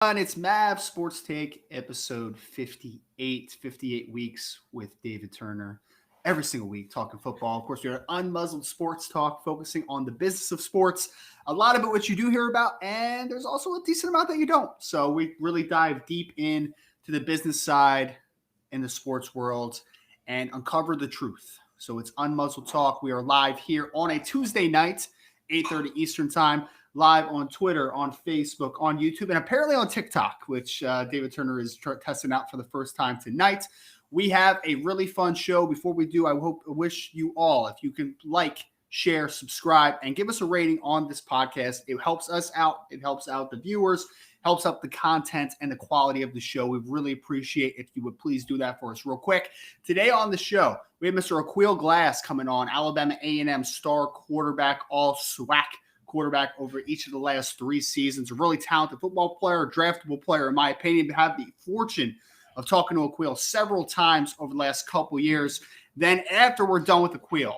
And it's Mav Sports Take, episode 58. 58 weeks with David Turner. Every single week, talking football. Of course, we are unmuzzled sports talk, focusing on the business of sports. A lot of it, which you do hear about, and there's also a decent amount that you don't. So we really dive deep into the business side in the sports world and uncover the truth. So it's unmuzzled talk. We are live here on a Tuesday night, 8:30 Eastern time. Live on Twitter, on Facebook, on YouTube, and apparently on TikTok, which David Turner is testing out for the first time tonight. We have a really fun show. Before we do, I wish you all, if you can like, share, subscribe, and give us a rating on this podcast. It helps us out. It helps out the viewers, helps out the content and the quality of the show. We really appreciate if you would please do that for us real quick. Today on the show, we have Mr. Aqeel Glass coming on, Alabama A&M star quarterback, all SWAC quarterback over each of the last 3 seasons. A really talented football player, draftable player, in my opinion. Had the fortune of talking to Aqeel several times over the last couple years. Then after we're done with Aqeel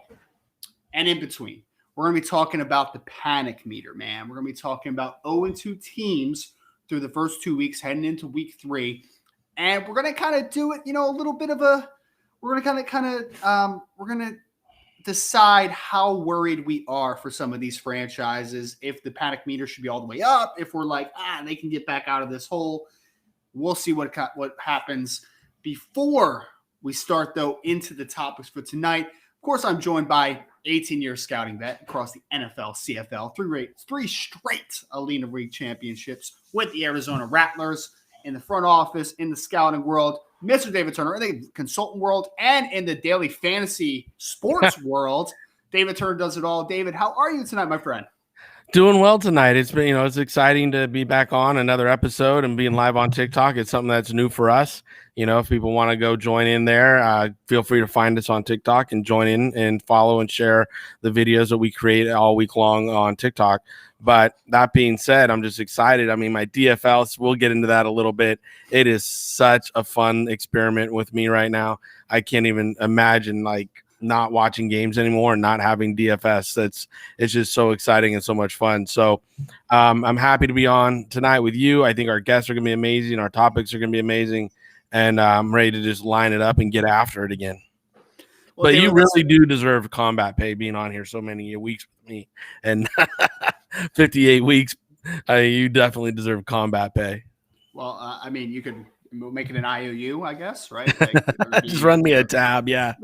and in between, we're going to be talking about the panic meter, man. We're going to be talking about 0-2 teams through the first 2 weeks heading into week 3. And we're going to kind of do it, a little bit of a, we're going to decide how worried we are for some of these franchises, if the panic meter should be all the way up, if we're like, they can get back out of this hole. We'll see what happens. Before we start, though, into the topics for tonight, of course, I'm joined by 18-year scouting vet across the NFL, CFL, three straight Alina League championships with the Arizona Rattlers, in the front office, in the scouting world, Mr. David Turner, in the consultant world, and in the daily fantasy sports world. David Turner does it all. David, how are you tonight, my friend? Doing well tonight. It's been, it's exciting to be back on another episode and being live on TikTok. It's something that's new for us. If people want to go join in there, feel free to find us on TikTok and join in and follow and share the videos that we create all week long on TikTok. But that being said, I'm just excited. I mean, my DFL, we'll get into that a little bit. It is such a fun experiment with me right now. I can't even imagine not watching games anymore and not having DFS. It's just so exciting and so much fun. So I'm happy to be on tonight with you. I think our guests are going to be amazing. Our topics are going to be amazing. And I'm ready to just line it up and get after it again. Well, but you really do deserve combat pay being on here so many weeks with me. And 58 weeks, you definitely deserve combat pay. Well, I mean, you could make it an IOU, I guess, right? Just run me a tab, yeah.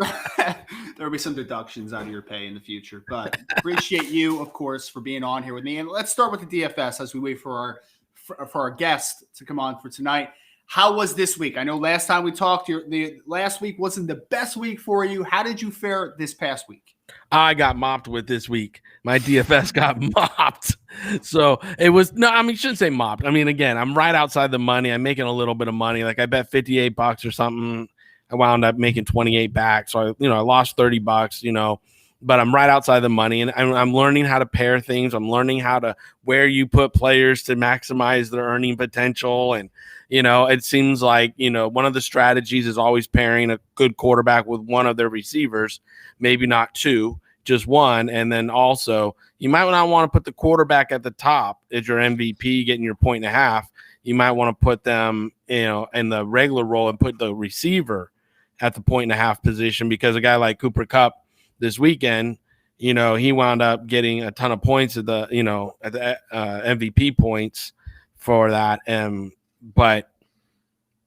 There'll be some deductions out of your pay in the future. But appreciate you, of course, for being on here with me. And let's start with the DFS as we wait for our guest to come on for tonight. How was this week? I know last time we talked, the last week wasn't the best week for you. How did you fare this past week? I got mopped with this week. My DFS got mopped. So it was, shouldn't say mopped. I mean, again, I'm right outside the money. I'm making a little bit of money. Like I bet $58 or something. I wound up making 28 back. So I lost $30, but I'm right outside the money, and I'm learning how to pair things. I'm learning where you put players to maximize their earning potential. And, it seems like, one of the strategies is always pairing a good quarterback with one of their receivers, maybe not two, just one. And then also you might not want to put the quarterback at the top as your MVP getting your 1.5. You might want to put them, in the regular role and put the receiver at the 1.5 position, because a guy like Cooper Kupp this weekend, he wound up getting a ton of points at the, MVP points for that. But,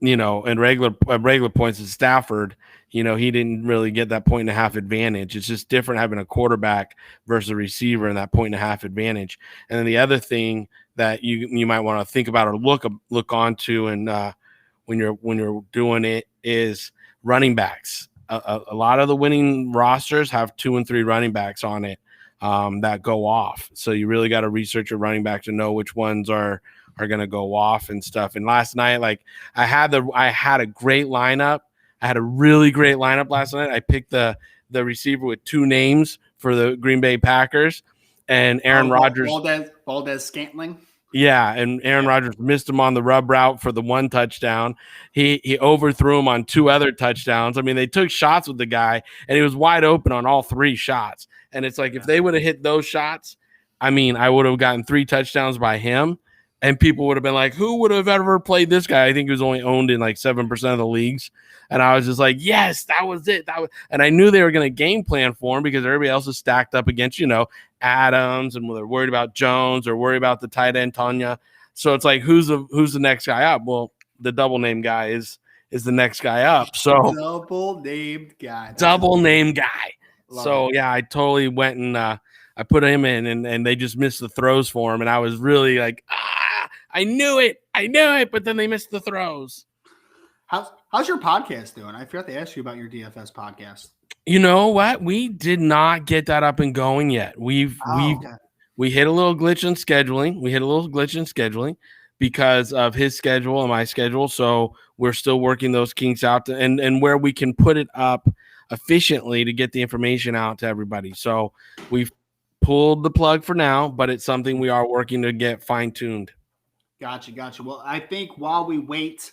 in regular points at Stafford, he didn't really get that 1.5 advantage. It's just different having a quarterback versus a receiver and that 1.5 advantage. And then the other thing that you might want to think about or look onto, and when you're doing it, is running backs. A lot of the winning rosters have 2 and 3 running backs on it that go off. So you really got to research your running back to know which ones are going to go off and stuff. And last night, I had a great lineup. I had a really great lineup last night. I picked the receiver with 2 names for the Green Bay Packers, and Aaron Rodgers. Valdez Scantling. Yeah, and Aaron Rodgers missed him on the rub route for the 1 touchdown. He overthrew him on 2 other touchdowns. I mean, they took shots with the guy, and he was wide open on all 3 shots. And it's like, if they would have hit those shots, I mean, I would have gotten 3 touchdowns by him. And people would have been like, who would have ever played this guy? I think he was only owned in like 7% of the leagues. And I was just like, yes, that was it. And I knew they were going to game plan for him because everybody else is stacked up against, Adams, and they're worried about Jones or worried about the tight end Tanya. So it's like, who's the next guy up? Well, the double name guy is the next guy up. So double named guy. Double name guy. Love it. Yeah, I totally went and I put him in and they just missed the throws for him. And I was really like, I knew it, but then they missed the throws. How's your podcast doing? I forgot to ask you about your DFS podcast. You know what? We did not get that up and going yet. We hit a little glitch in scheduling. Because of his schedule and my schedule. So we're still working those kinks out and where we can put it up efficiently to get the information out to everybody. So we've pulled the plug for now, but it's something we are working to get fine-tuned. Gotcha. Well, I think while we wait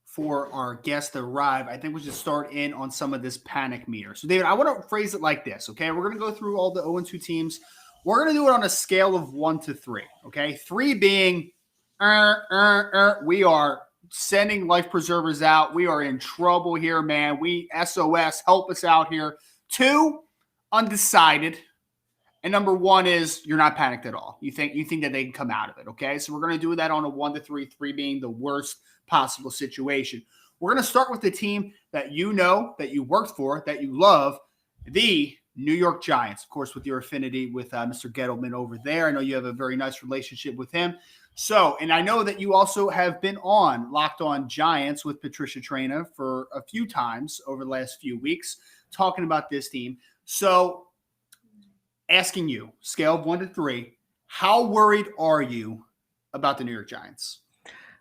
for our guest to arrive, I think we should start in on some of this panic meter. So, David, I want to phrase it like this, okay? We're going to go through all the 0-2 teams. We're going to do it on a scale of 1 to 3, okay? 3 being we are sending life preservers out. We are in trouble here, man. We SOS, help us out here. 2, undecided. And number 1 is you're not panicked at all. You think that they can come out of it, okay? So we're going to do that on a 1 to 3, 3 being the worst possible situation. We're going to start with the team that you know, that you worked for, that you love, the New York Giants. Of course, with your affinity with Mr. Gettleman over there. I know you have a very nice relationship with him. So, and I know that you also have been on Locked On Giants with Patricia Traina for a few times over the last few weeks, talking about this team. So, asking you, scale of 1 to 3, how worried are you about the New York Giants?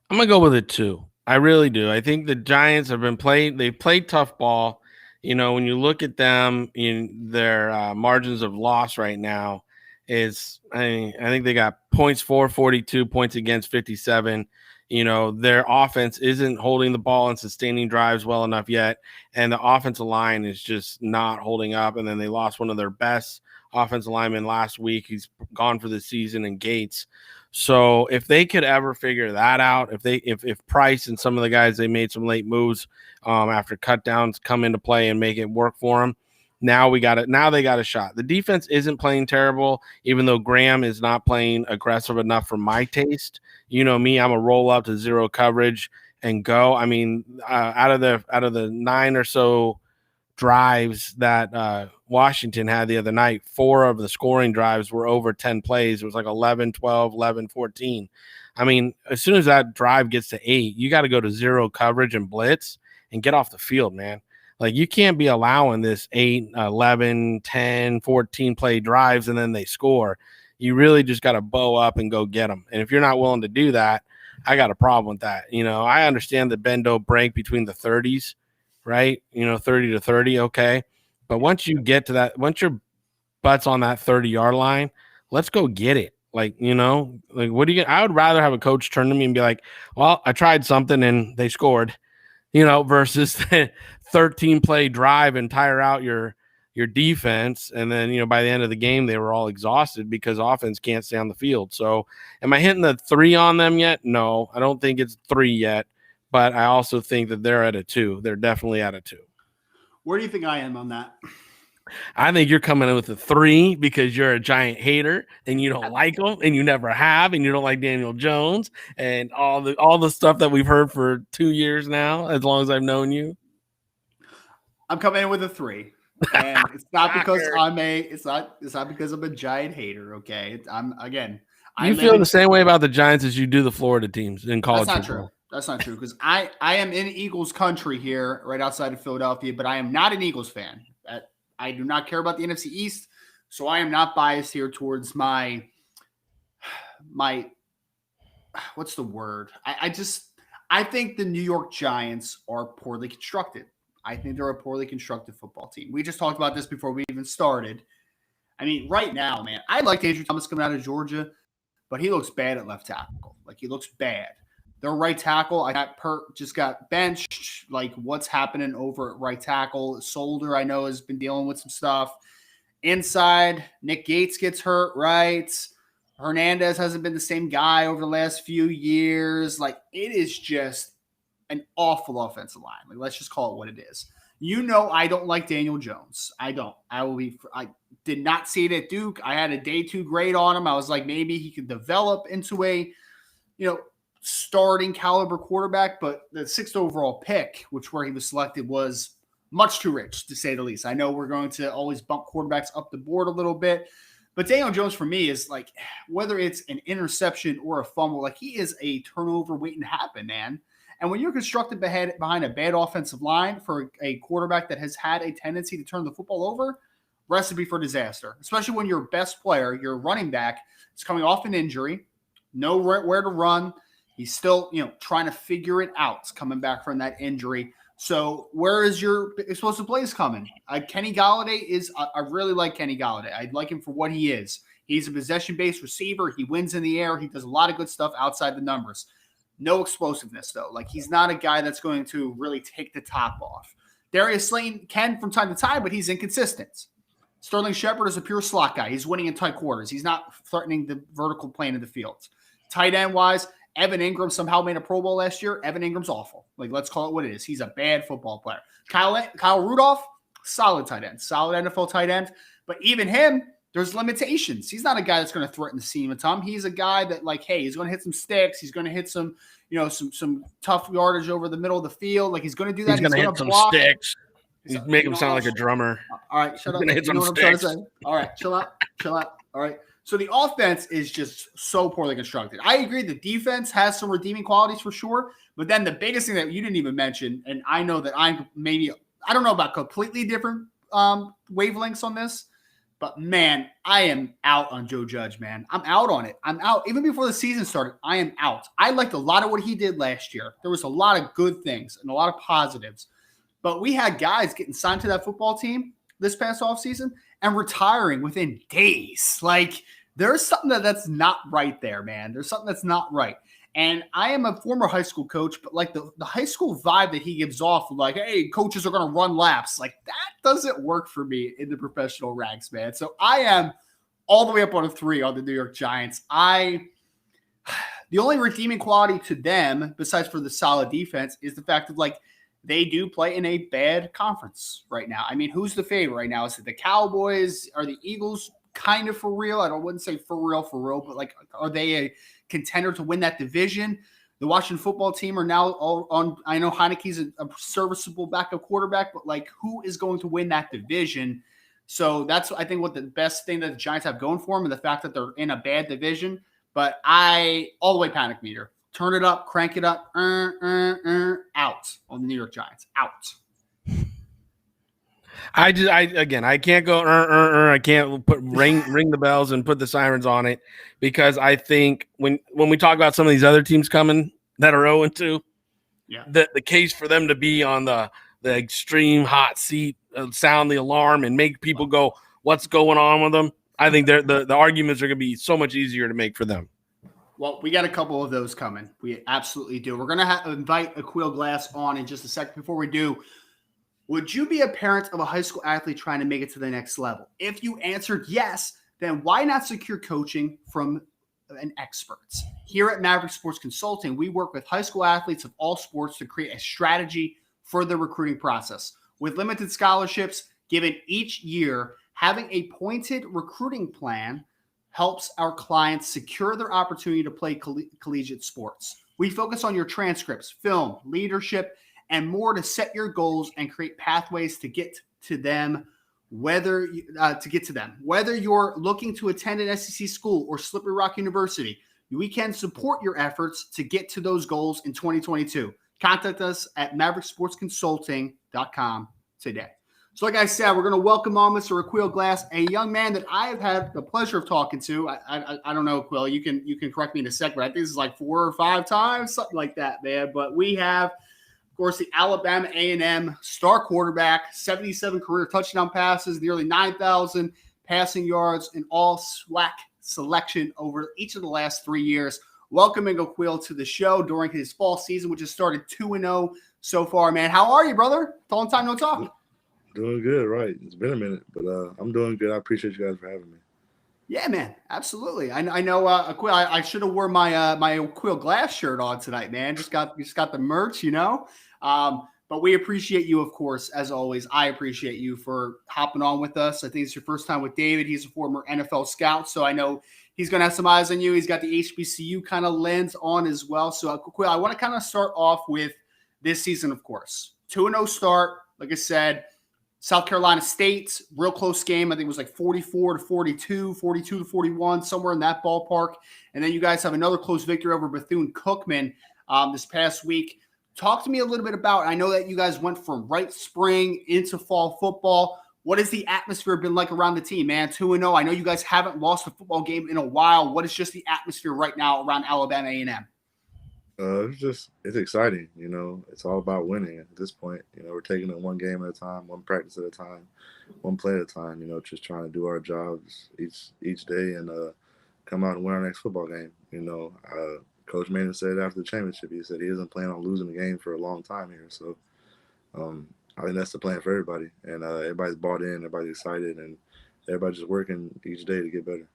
I'm going to go with a 2. I really do. I think the Giants have they've played tough ball. When you look at them in their margins of loss right now, I think they got points for 42, points against 57. Their offense isn't holding the ball and sustaining drives well enough yet. And the offensive line is just not holding up. And then they lost one of their best offensive linemen last week. He's gone for the season in Gates. So if they could ever figure that out, if Price and some of the guys, they made some late moves after cut downs come into play and make it work for them. Now they got a shot. The defense isn't playing terrible, even though Graham is not playing aggressive enough for my taste. You know me, I'm a roll up to zero coverage and go. I mean, out of the 9 or so drives that Washington had the other night, 4 of the scoring drives were over 10 plays. It was like 11, 12, 11, 14. I mean, as soon as that drive gets to 8, you got to go to zero coverage and blitz and get off the field, man. Like, you can't be allowing this 8, 11, 10, 14 play drives and then they score. You really just got to bow up and go get them. And if you're not willing to do that, I got a problem with that. I understand the bend don't break between the 30s, right? 30 to 30, okay. But once you get to that, once your butt's on that 30-yard line, let's go get it. Like, what do you get? I would rather have a coach turn to me and be like, well, I tried something and they scored, versus the 13-play drive and tire out your defense. And then, by the end of the game, they were all exhausted because offense can't stay on the field. So am I hitting the 3 on them yet? No, I don't think it's 3 yet. But I also think that they're at a 2. They're definitely at a 2. Where do you think I am on that? I think you're coming in with a 3 because you're a Giant hater and you don't like them and you never have, and you don't like Daniel Jones and all the stuff that we've heard for 2 years now, as long as I've known you. I'm coming in with a 3. And it's not because it's not because I'm a Giant hater, okay? You feel the same way about the Giants as you do the Florida teams in college football. That's not true because I am in Eagles country here, right outside of Philadelphia, but I am not an Eagles fan. I do not care about the NFC East, so I am not biased here towards my what's the word? I think the New York Giants are poorly constructed. I think they're a poorly constructed football team. We just talked about this before we even started. I mean, right now, man, I like Andrew Thomas coming out of Georgia, but he looks bad at left tackle. Like, he looks bad. Their right tackle, just got benched. Like, what's happening over at right tackle? Solder, I know, has been dealing with some stuff. Inside, Nick Gates gets hurt, right? Hernandez hasn't been the same guy over the last few years. Like, it is just an awful offensive line. Like, let's just call it what it is. I don't like Daniel Jones. I don't. I did not see it at Duke. I had a day 2 grade on him. I was like, maybe he could develop into a, starting caliber quarterback, but the 6th overall pick, where he was selected, was much too rich, to say the least. I know we're going to always bump quarterbacks up the board a little bit, but Daniel Jones for me is like, whether it's an interception or a fumble, like, he is a turnover waiting to happen, man. And when you're constructed behind a bad offensive line for a quarterback that has had a tendency to turn the football over, recipe for disaster, especially when your best player, your running back, is coming off an injury, know where to run. He's still, trying to figure it out coming back from that injury. So where is your explosive plays coming? Kenny Golladay I really like Kenny Golladay. I like him for what he is. He's a possession-based receiver. He wins in the air. He does a lot of good stuff outside the numbers. No explosiveness, though. Like, he's not a guy that's going to really take the top off. Darius Slayton can from time to time, but he's inconsistent. Sterling Shepard is a pure slot guy. He's winning in tight quarters. He's not threatening the vertical plane of the field. Tight end-wise, Evan Ingram somehow made a Pro Bowl last year. Evan Ingram's awful. Like, let's call it what it is. He's a bad football player. Kyle Rudolph, solid tight end. Solid NFL tight end. But even him, there's limitations. He's not a guy that's going to threaten the seam a ton. He's a guy that, like, hey, he's going to hit some sticks. He's going to hit some, some tough yardage over the middle of the field. Like, he's going to do that. He's going to hit some sticks. He's make him sound like a drummer. All right, shut up. You know what I'm trying to say? All right, chill out. All right. So the offense is just so poorly constructed. I agree the defense has some redeeming qualities for sure, but then the biggest thing that you didn't even mention, and I know that I don't know about completely different wavelengths on this, but man, I am out on Joe Judge, man. I'm out on it. I'm out. Even before the season started, I am out. I liked a lot of what he did last year. There was a lot of good things and a lot of positives, but we had guys getting signed to that football team this past offseason and retiring within days. Like, there's something that's not right there, man. There's something that's not right. And I am a former high school coach, but like the high school vibe that he gives off, like, hey, coaches are going to run laps. Like, that doesn't work for me in the professional ranks, man. So I am all the way up on a 3 on the New York Giants. The only redeeming quality to them, besides for the solid defense, is the fact that, like, they do play in a bad conference right now. I mean, who's the favorite right now? Is it the Cowboys? Are the Eagles kind of for real? I wouldn't say for real, but like, are they a contender to win that division? The Washington football team are now all on. I know Heineke's a serviceable backup quarterback, but like, who is going to win that division? So that's, I think, what the best thing that the Giants have going for them, and the fact that they're in a bad division. But all the way panic meter. Turn it up, crank it up, out on the New York Giants. Out. I can't go. I can't ring the bells and put the sirens on it, because I think when we talk about some of these other teams coming that are 0-2, yeah, the case for them to be on the extreme hot seat, sound the alarm and make people go, what's going on with them? I think the arguments are going to be so much easier to make for them. Well, we got a couple of those coming. We absolutely do. We're going to invite Aquil Glass on in just a second. Before we do, would you be a parent of a high school athlete trying to make it to the next level? If you answered yes, then why not secure coaching from an expert? Here at Maverick Sports Consulting, we work with high school athletes of all sports to create a strategy for the recruiting process. With limited scholarships given each year, having a pointed recruiting plan helps our clients secure their opportunity to play collegiate sports. We focus on your transcripts, film, leadership, and more to set your goals and create pathways to get to them. Whether you're looking to attend an SEC school or Slippery Rock University, we can support your efforts to get to those goals in 2022. Contact us at mavericksportsconsulting.com today. So like I said, we're going to welcome on Mr. Aquil Glass, a young man that I have had the pleasure of talking to. I don't know, Aquil, you can correct me in a second, but I think this is like 4 or 5 times, something like that, man. But we have, of course, the Alabama A&M star quarterback, 77 career touchdown passes, nearly 9,000 passing yards, and all SWAC selection over each of the last 3 years. Welcoming Aquil to the show during his fall season, which has started 2-0 so far, man. How are you, brother? Long time no talk. Doing good, right? It's been a minute, but I'm doing good. I appreciate you guys for having me. Yeah, man, absolutely. I know. Aquil, I should have worn my Aquil Glass shirt on tonight, man. Just got the merch, you know. But we appreciate you, of course, as always. I appreciate you for hopping on with us. I think it's your first time with David. He's a former NFL scout, so I know he's going to have some eyes on you. He's got the HBCU kind of lens on as well. So, Aquil, I want to kind of start off with this season, of course. 2-0 start, like I said. South Carolina State, real close game. I think it was like 44-42, 42-41, somewhere in that ballpark. And then you guys have another close victory over Bethune-Cookman this past week. Talk to me a little bit about, I know that you guys went from right spring into fall football. What has the atmosphere been like around the team, man? 2-0. I know you guys haven't lost a football game in a while. What is just the atmosphere right now around Alabama A&M? It's exciting. It's all about winning at this point. We're taking it one game at a time, one practice at a time, one play at a time. Just trying to do our jobs each day and come out and win our next football game. Coach Maynard said after the championship, he said he doesn't plan on losing the game for a long time here. So I think that's the plan for everybody, and everybody's bought in, everybody's excited, and everybody's just working each day to get better.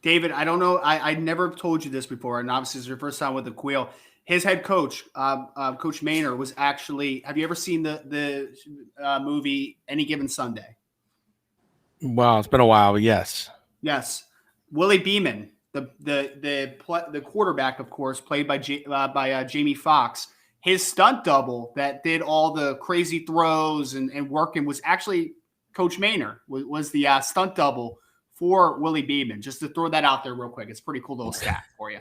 David, I don't know. I never told you this before, and obviously it's your first time with the Quail. His head coach, Coach Maynard, was actually. Have you ever seen the movie Any Given Sunday? Wow, it's been a while, but yes. Yes, Willie Beeman, the quarterback, of course, played by Jamie Foxx. His stunt double that did all the crazy throws and working was actually Coach Maynard. Was the stunt double for Willie Beeman, just to throw that out there real quick. It's a pretty cool little stat for you.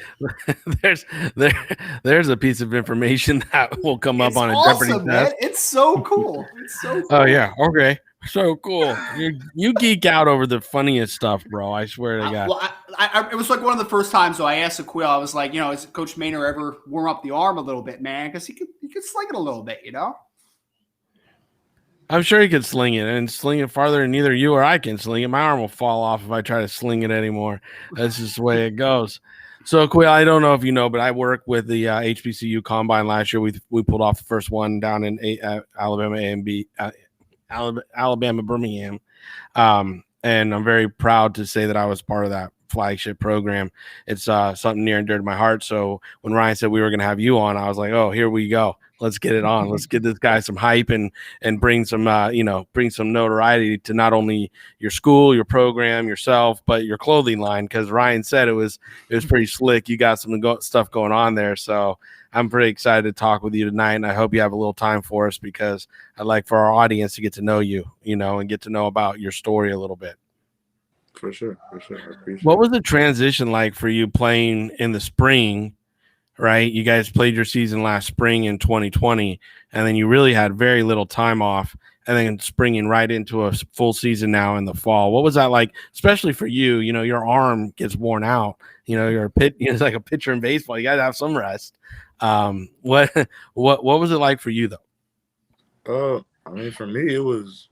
there's a piece of information that will come up on a awesome, Jeopardy man. test. It's so cool. It's so cool. Oh yeah, okay, so cool. You geek out over the funniest stuff, bro. I swear to God. Well, it was like one of the first times. So I asked Aquil, I was like, is Coach Maynard ever warm up the arm a little bit, man? Because he could sling it a little bit, I'm sure he could sling it and sling it farther than either you or I can sling it. My arm will fall off if I try to sling it anymore. That's just the way it goes. So, Quill, I don't know if you know, but I worked with the HBCU Combine last year. We pulled off the first one down in Alabama A&B, Alabama Birmingham, and I'm very proud to say that I was part of that flagship program. It's something near and dear to my heart. So when Ryan said we were going to have you on, I was like, oh, here we go. Let's get it on. Let's get this guy some hype and bring some bring some notoriety to not only your school, your program, yourself, but your clothing line. Because Ryan said it was pretty slick. You got some stuff going on there. So I'm pretty excited to talk with you tonight, and I hope you have a little time for us because I'd like for our audience to get to know you, and get to know about your story a little bit. For sure. I appreciate What was the transition like for you playing in the spring? Right, you guys played your season last spring in 2020, and then you really had very little time off, and then springing right into a full season now in the fall. What was that like, especially for you? Your arm gets worn out. You're it's like a pitcher in baseball. You got to have some rest. What was it like for you though? I mean, for me, it was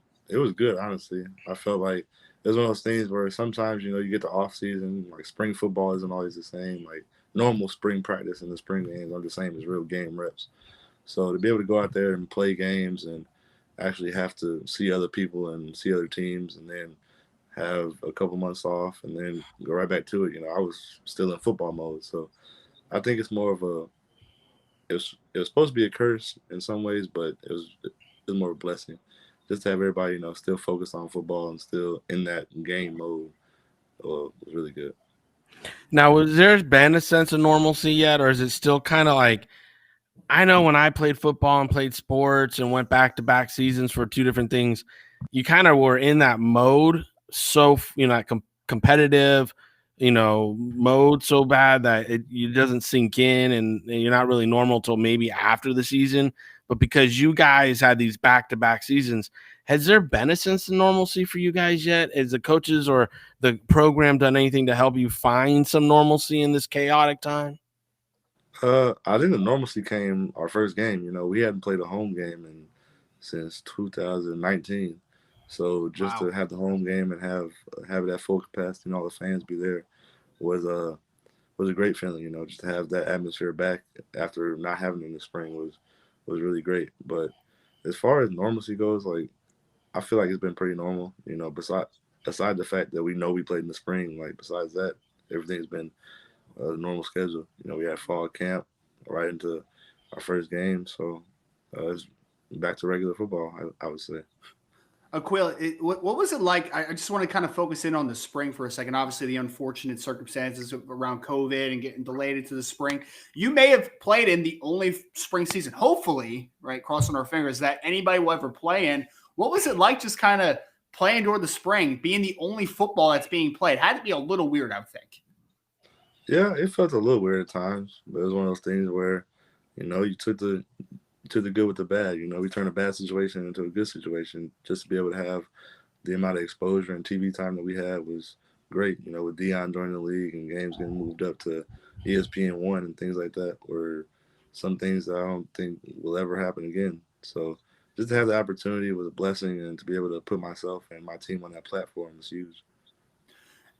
good. Honestly, I felt like it was one of those things where sometimes you get the off season, like spring football isn't always the same. Like normal spring practice and the spring games aren't the same as real game reps. So to be able to go out there and play games and actually have to see other people and see other teams and then have a couple months off and then go right back to it, I was still in football mode. So I think it's more of it was supposed to be a curse in some ways, but it was more of a blessing. Just to have everybody, still focused on football and still in that game mode was really good. Now, was there been a sense of normalcy yet, or is it still kind of like, I know when I played football and played sports and went back-to-back seasons for two different things, you kind of were in that mode, so, competitive, mode so bad that it doesn't sink in and you're not really normal till maybe after the season. But because you guys had these back-to-back seasons, has there been a sense of normalcy for you guys yet? Has the coaches or the program done anything to help you find some normalcy in this chaotic time? I think the normalcy came our first game. We hadn't played a home game since 2019. So just to have the home game and have it at full capacity and all the fans be there was a great feeling. Just to have that atmosphere back after not having it in the spring was really great. But as far as normalcy goes, like I feel like it's been pretty normal. aside the fact that we know we played in the spring, like besides that, everything's been a normal schedule. You know, we had fall camp right into our first game, so it's back to regular football. I would say. Aquila, what was it like? I just want to kind of focus in on the spring for a second. Obviously, the unfortunate circumstances around COVID and getting delayed into the spring. You may have played in the only spring season, hopefully, right? Crossing our fingers, that anybody will ever play in. What was it like just kind of playing during the spring, being the only football that's being played? Had to be a little weird, I would think. Yeah, it felt a little weird at times, but it was one of those things where, you know, you took the good with the bad. You know, we turned a bad situation into a good situation just to be able to have the amount of exposure and TV time that we had was great. You know, with Dion joining the league and games getting moved up to ESPN1 and things like that were some things that I don't think will ever happen again. So just to have the opportunity was a blessing, and to be able to put myself and my team on that platform is huge.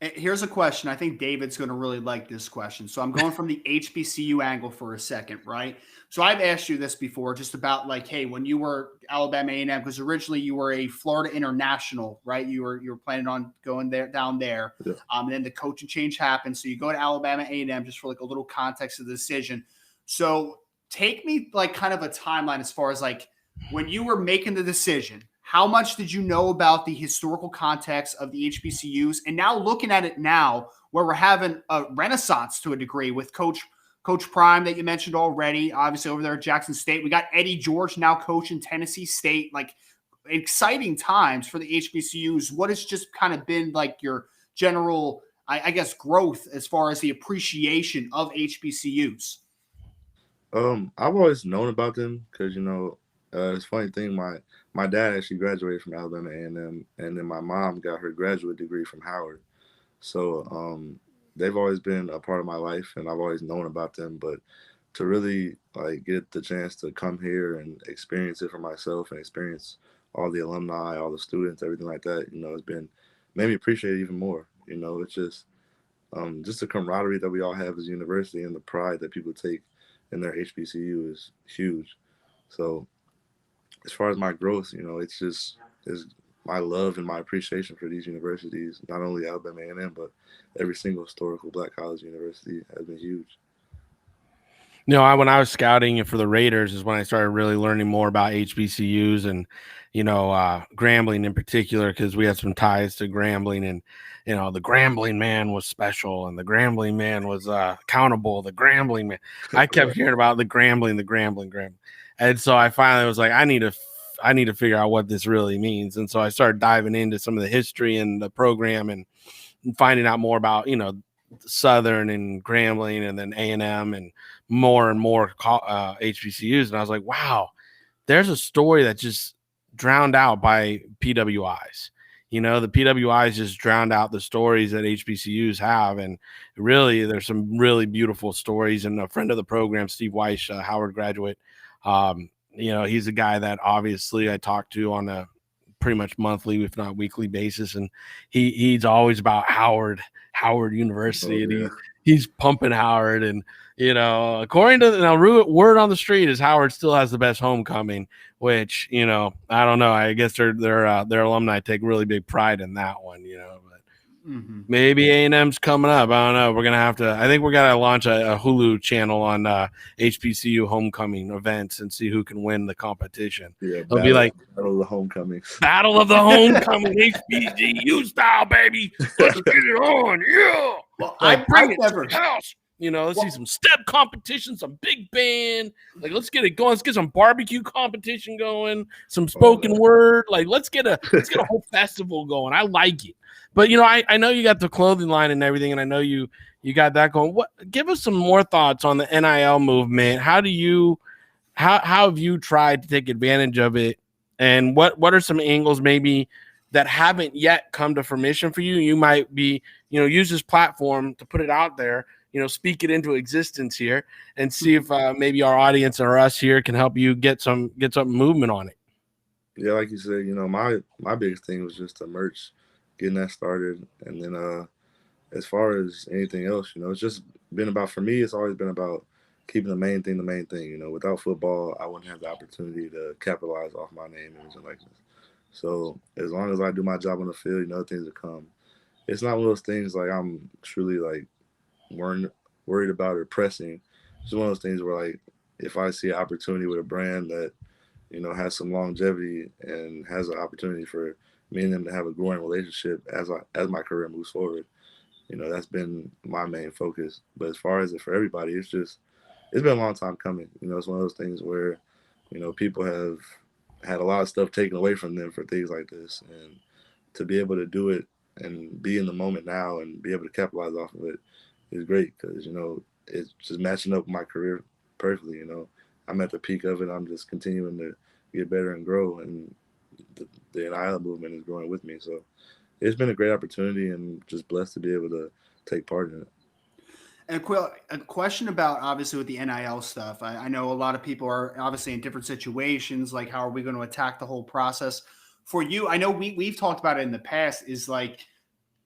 Here's a question. I think David's going to really like this question. So I'm going from the HBCU angle for a second, right? So I've asked you this before, just about like, hey, when you were Alabama A&M, because originally you were a Florida international, right? You were planning on going down there, Yeah. And then the coaching change happened. So you go to Alabama A&M, just for like a little context of the decision. So take me like kind of a timeline as far as like when you were making the decision. How much did you know about the historical context of the HBCUs? And now looking at it now, where we're having a renaissance to a degree with Coach Prime that you mentioned already, obviously over there at Jackson State. We got Eddie George now coaching Tennessee State. Like exciting times for the HBCUs. What has just kind of been like your general, I guess, growth as far as the appreciation of HBCUs? I've always known about them because, you know, it's a funny thing. My dad actually graduated from Alabama A&M, and then my mom got her graduate degree from Howard. So they've always been a part of my life, and I've always known about them. But to really like get the chance to come here and experience it for myself and experience all the alumni, all the students, everything like that, you know, it's been made me appreciate it even more. You know, it's just the camaraderie that we all have as a university and the pride that people take in their HBCU is huge. So as far as my growth, you know, it's just is my love and my appreciation for these universities, not only Alabama A&M, but every single historical Black college university has been huge. You know, when I was scouting for the Raiders is when I started really learning more about HBCUs and, you know, Grambling in particular, because we had some ties to Grambling, and, you know, the Grambling man was special and the Grambling man was accountable. The Grambling man. I kept hearing about the Grambling. And so I finally was like, I need to figure out what this really means. And so I started diving into some of the history and the program and finding out more about, you know, Southern and Grambling and then A&M and more HBCUs. And I was like, wow, there's a story that just drowned out by PWIs. You know, the PWIs just drowned out the stories that HBCUs have. And really, there's some really beautiful stories. And a friend of the program, Steve Weiss, Howard graduate, you know, he's a guy that obviously I talk to on a pretty much monthly, if not weekly basis. And he's always about Howard University. And he's pumping Howard. And, you know, according to word on the street is Howard still has the best homecoming, which, you know, I don't know. I guess their alumni take really big pride in that one, you know, but maybe A&M's coming up. I don't know. We're going to have to, I think we're going to launch a Hulu channel on HBCU homecoming events and see who can win the competition. Yeah, It'll be like Battle of the Homecoming. Battle of the Homecoming, HBCU style, baby. Let's get it on. Yeah. Well, Like, bring it never to the house. You know, let's see some step competition, some big band. Like, let's get it going. Let's get some barbecue competition going, some spoken word. Like, let's get a whole festival going. I like it. But, you know, I know you got the clothing line and everything, and I know you got that going. Give us some more thoughts on the NIL movement. How have you tried to take advantage of it? And what are some angles maybe that haven't yet come to fruition for you? You might be, you know, use this platform to put it out there, you know, speak it into existence here and see if maybe our audience or us here can help you get some movement on it. Yeah, like you said, you know, my biggest thing was just the merch, getting that started. And then as far as anything else, you know, it's just been about, for me, it's always been about keeping the main thing. You know, without football, I wouldn't have the opportunity to capitalize off my name, image, and likeness. So as long as I do my job on the field, you know, things will come. It's not one of those things like I'm truly like worried about or pressing. It's one of those things where like if I see an opportunity with a brand that, you know, has some longevity and has an opportunity for me and them to have a growing relationship as my career moves forward, you know, that's been my main focus. But as far as it for everybody, it's been a long time coming. You know, it's one of those things where, you know, people have had a lot of stuff taken away from them for things like this, and to be able to do it and be in the moment now and be able to capitalize off of it is great because, you know, it's just matching up my career perfectly. You know, I'm at the peak of it. I'm just continuing to get better and grow, and the NIL movement is growing with me. So it's been a great opportunity, and just blessed to be able to take part in it. And Quill, a question about obviously with the NIL stuff. I know a lot of people are obviously in different situations. Like, how are we going to attack the whole process? For you, I know we've talked about it in the past. Is like,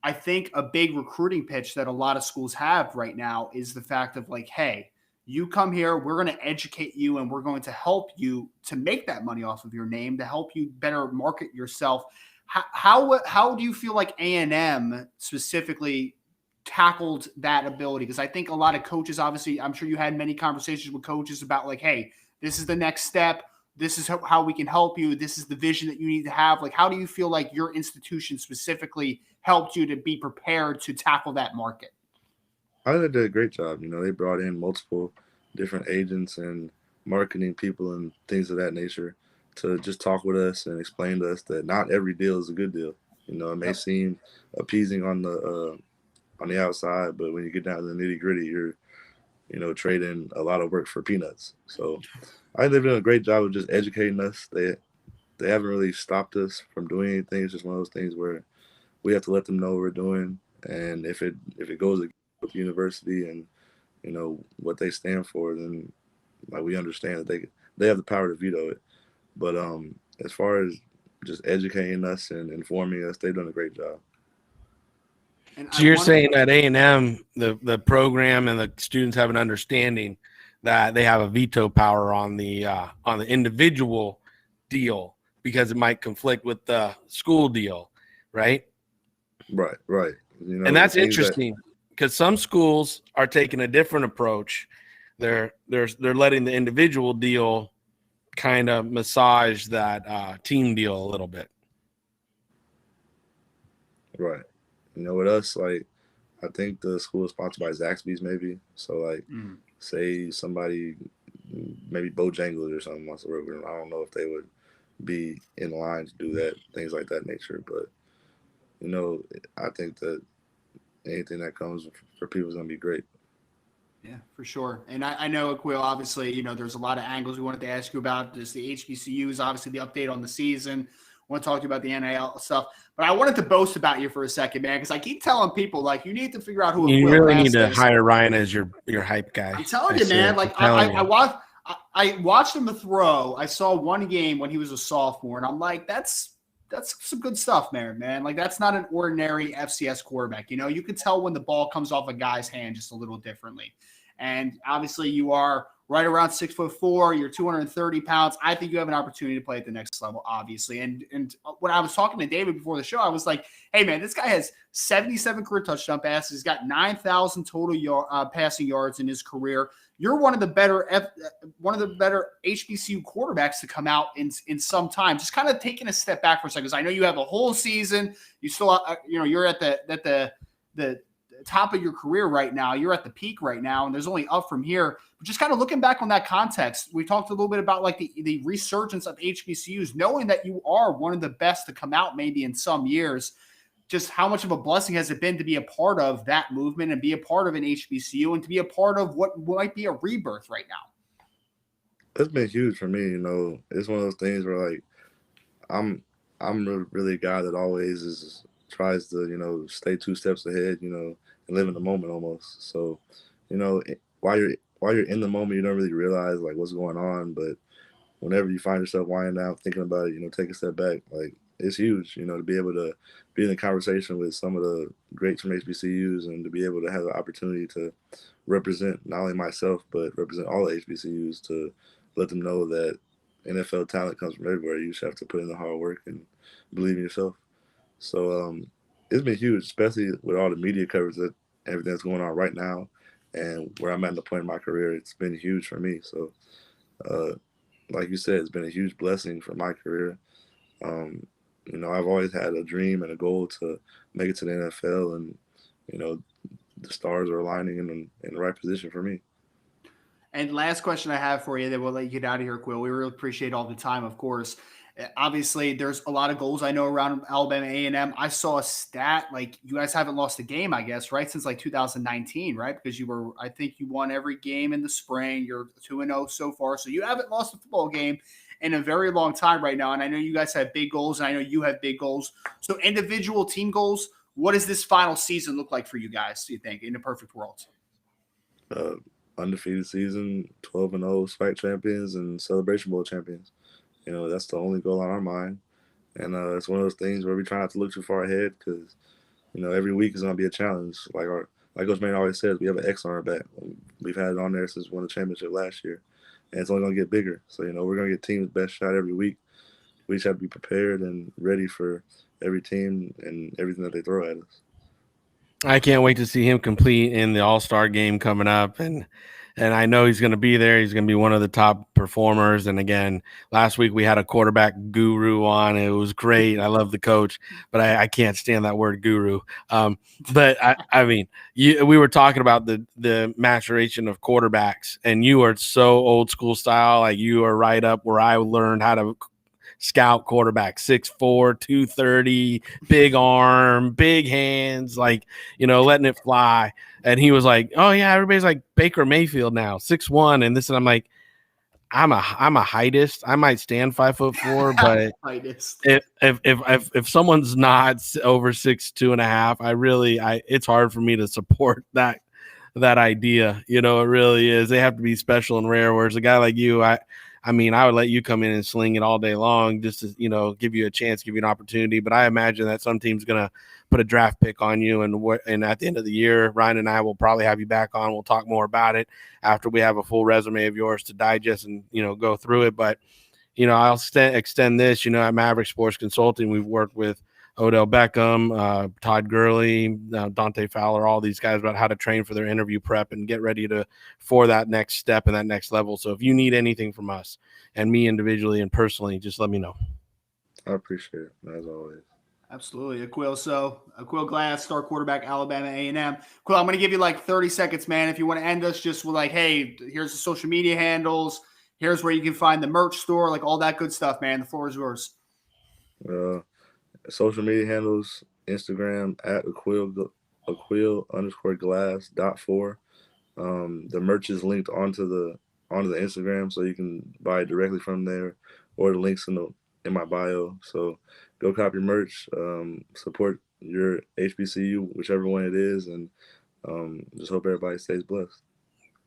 I think a big recruiting pitch that a lot of schools have right now is the fact of like, hey, you come here, we're going to educate you, and we're going to help you to make that money off of your name, to help you better market yourself. How do you feel like A&M specifically tackled that ability? Because I think a lot of coaches, obviously, I'm sure you had many conversations with coaches about like, hey, this is the next step. This is how we can help you. This is the vision that you need to have. Like, how do you feel like your institution specifically helped you to be prepared to tackle that market? I think they did a great job. You know, they brought in multiple different agents and marketing people and things of that nature to just talk with us and explain to us that not every deal is a good deal. You know, it may seem appeasing on the outside, but when you get down to the nitty gritty, you're, you know, trading a lot of work for peanuts. So I think they've done a great job of just educating us. They haven't really stopped us from doing anything. It's just one of those things where we have to let them know what we're doing, and if it goes against the university and, you know, what they stand for, then like we understand that they have the power to veto it. But as far as just educating us and informing us, they've done a great job. And So you're saying that A&M, the program and the students have an understanding that they have a veto power on the individual deal because it might conflict with the school deal, right? Right. You know, and that's interesting because some schools are taking a different approach. They're letting the individual deal kind of massage that team deal a little bit. Right. You know, with us, like, I think the school is sponsored by Zaxby's maybe. So, like, say somebody, maybe Bojangles or something wants to work with them. I don't know if they would be in line to do that, things like that nature. But, you know, I think that anything that comes for people is going to be great. Yeah, for sure. And I know, Quill, obviously, you know, there's a lot of angles we wanted to ask you about. There's the HBCUs, obviously the update on the season. I want to talk to you about the NIL stuff. But I wanted to boast about you for a second, man, because I keep telling people, like, you need to figure out who you Quill really West need to is. hire Ryan as your hype guy. I'm telling you, man. Like, I watched him throw. I saw one game when he was a sophomore, and I'm like, that's some good stuff, man. Like, that's not an ordinary FCS quarterback. You know, you can tell when the ball comes off a guy's hand just a little differently. And obviously, you are right around 6'4". You're 230 pounds. I think you have an opportunity to play at the next level, obviously. And when I was talking to David before the show, I was like, hey, man, this guy has 77 career touchdown passes. He's got 9,000 total passing yards in his career. You're one of the better HBCU quarterbacks to come out in some time. Just kind of taking a step back for a second, because I know you have a whole season. You still, you're at the top of your career right now. You're at the peak right now, and there's only up from here. But just kind of looking back on that context, we talked a little bit about like the resurgence of HBCUs, knowing that you are one of the best to come out maybe in some years. Just how much of a blessing has it been to be a part of that movement and be a part of an HBCU and to be a part of what might be a rebirth right now? It's been huge for me. You know, it's one of those things where like I'm really a guy that always tries to, you know, stay 2 steps ahead, you know, and live in the moment almost. So, you know, while you're in the moment, you don't really realize like what's going on. But whenever you find yourself winding down, thinking about it, you know, take a step back, like it's huge, you know, to be able to be in a conversation with some of the greats from HBCUs and to be able to have the opportunity to represent not only myself, but represent all the HBCUs, to let them know that, NFL talent comes from everywhere. You just have to put in the hard work and believe in yourself. So it's been huge, especially with all the media coverage that everything that's going on right now, and where I'm at the point in my career. It's been huge for me. So, like you said, it's been a huge blessing for my career. I've always had a dream and a goal to make it to the NFL, and the stars are aligning in the right position for me. And last question I have for you, then we'll let you get out of here, Quill. We really appreciate all the time, of course. Obviously, there's a lot of goals I know around Alabama A&M. I saw a stat, like you guys haven't lost a game, I guess, right? Since like 2019, right? Because I think you won every game in the spring. You're 2-0 so far. So you haven't lost a football game in a very long time right now. And I know you guys have big goals, and I know you have big goals. So individual team goals, what does this final season look like for you guys, do you think, in a perfect world? Undefeated season, 12-0, SWAC champions, and Celebration Bowl champions. That's the only goal on our mind. And it's one of those things where we try not to look too far ahead because, every week is going to be a challenge. Like Coach Maynard always says, we have an X on our back. We've had it on there since we won the championship last year. And it's only going to get bigger. So, we're going to get teams' best shot every week. We just have to be prepared and ready for every team and everything that they throw at us. I can't wait to see him complete in the All-Star game coming up. And I know he's going to be there. He's going to be one of the top performers. And again, last week we had a quarterback guru on. It was great. I love the coach, but I can't stand that word guru. But I mean, we were talking about the maturation of quarterbacks, and you are so old school style. Like you are right up where I learned how to scout quarterback, 6'4", 230, big arm, big hands, letting it fly. And he was like, oh yeah, everybody's like Baker Mayfield now, 6'1", and this, and I'm like, I'm a heightist. I might stand 5'4", but if someone's not over 6'2.5", it's hard for me to support that idea. It really is. They have to be special and rare. Whereas a guy like you, I would let you come in and sling it all day long just to, give you a chance, give you an opportunity. But I imagine that some team's going to put a draft pick on you. And at the end of the year, Ryan and I will probably have you back on. We'll talk more about it after we have a full resume of yours to digest and, go through it. But, I'll extend this, at Maverick Sports Consulting, we've worked with Odell Beckham, Todd Gurley, Dante Fowler, all these guys about how to train for their interview prep and get ready for that next step and that next level. So if you need anything from us and me individually and personally, just let me know. I appreciate it, as always. Absolutely. Aqeel Glass, star quarterback, Alabama A&M. Aqeel, I'm going to give you like 30 seconds, man. If you want to end us just with like, hey, here's the social media handles. Here's where you can find the merch store, like all that good stuff, man. The floor is yours. Social media handles, Instagram at Aqeel_glass.4. The merch is linked onto the Instagram, so you can buy it directly from there, or the links in my bio. So go copy merch, support your HBCU, whichever one it is, and just hope everybody stays blessed.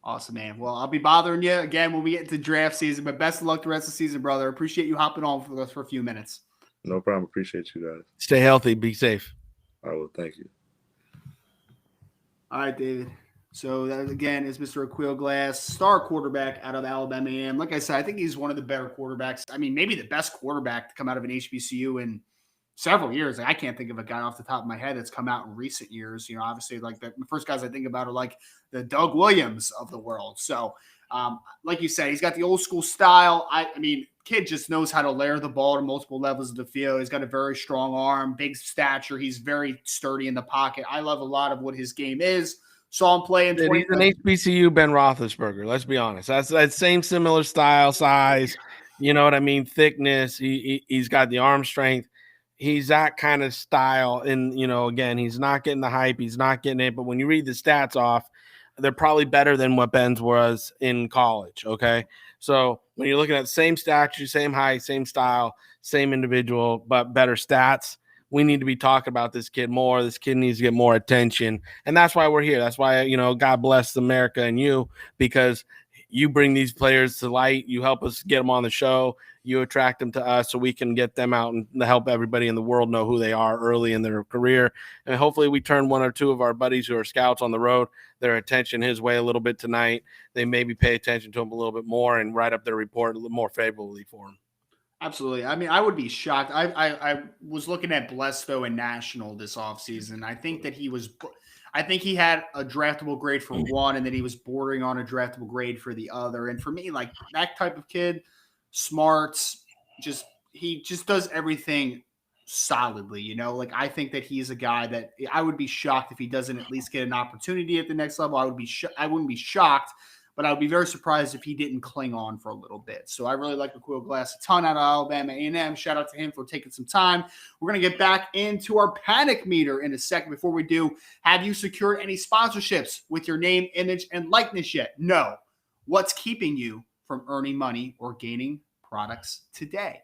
Awesome, man. Well, I'll be bothering you again when we get into draft season, but best of luck the rest of the season, brother. Appreciate you hopping on with us for a few minutes. No problem. Appreciate you guys. Stay healthy. Be safe. I will. Thank you. All right, David. So that, again, is Mr. Aqeel Glass, star quarterback out of Alabama A&M. Like I said, I think he's one of the better quarterbacks. I mean, maybe the best quarterback to come out of an HBCU in several years. Like, I can't think of a guy off the top of my head that's come out in recent years. Obviously, like the first guys I think about are like the Doug Williams of the world. So, like you said, he's got the old school style. I mean, kid just knows how to layer the ball to multiple levels of the field. He's got a very strong arm, big stature. He's very sturdy in the pocket. I love a lot of what his game is. Saw him play in 20. He's an HBCU Ben Roethlisberger. Let's be honest. That's that same similar style, size. You know what I mean? Thickness. He's got the arm strength. He's that kind of style. And, again, he's not getting the hype. He's not getting it. But when you read the stats off, they're probably better than what Ben's was in college, okay? So when you're looking at the same stature, same height, same style, same individual, but better stats, we need to be talking about this kid more. This kid needs to get more attention. And that's why we're here. That's why, God bless America and you, because you bring these players to light. You help us get them on the show. You attract them to us so we can get them out and help everybody in the world know who they are early in their career. And hopefully we turn one or two of our buddies who are scouts on the road, their attention his way a little bit tonight. They maybe pay attention to him a little bit more and write up their report a little more favorably for him. Absolutely. I mean, I would be shocked. I was looking at Blesto and National this offseason. I think he had a draftable grade for one, and then he was bordering on a draftable grade for the other. And for me, like that type of kid, smart, he just does everything solidly, you know? Like I think that he's a guy that I would be shocked if he doesn't at least get an opportunity at the next level. I wouldn't be shocked, but I would be very surprised if he didn't cling on for a little bit. So I really like Aqeel Glass a ton out of Alabama A&M. Shout out to him for taking some time. We're going to get back into our panic meter in a second. Before we do, have you secured any sponsorships with your name, image, and likeness yet? No. What's keeping you from earning money or gaining products today?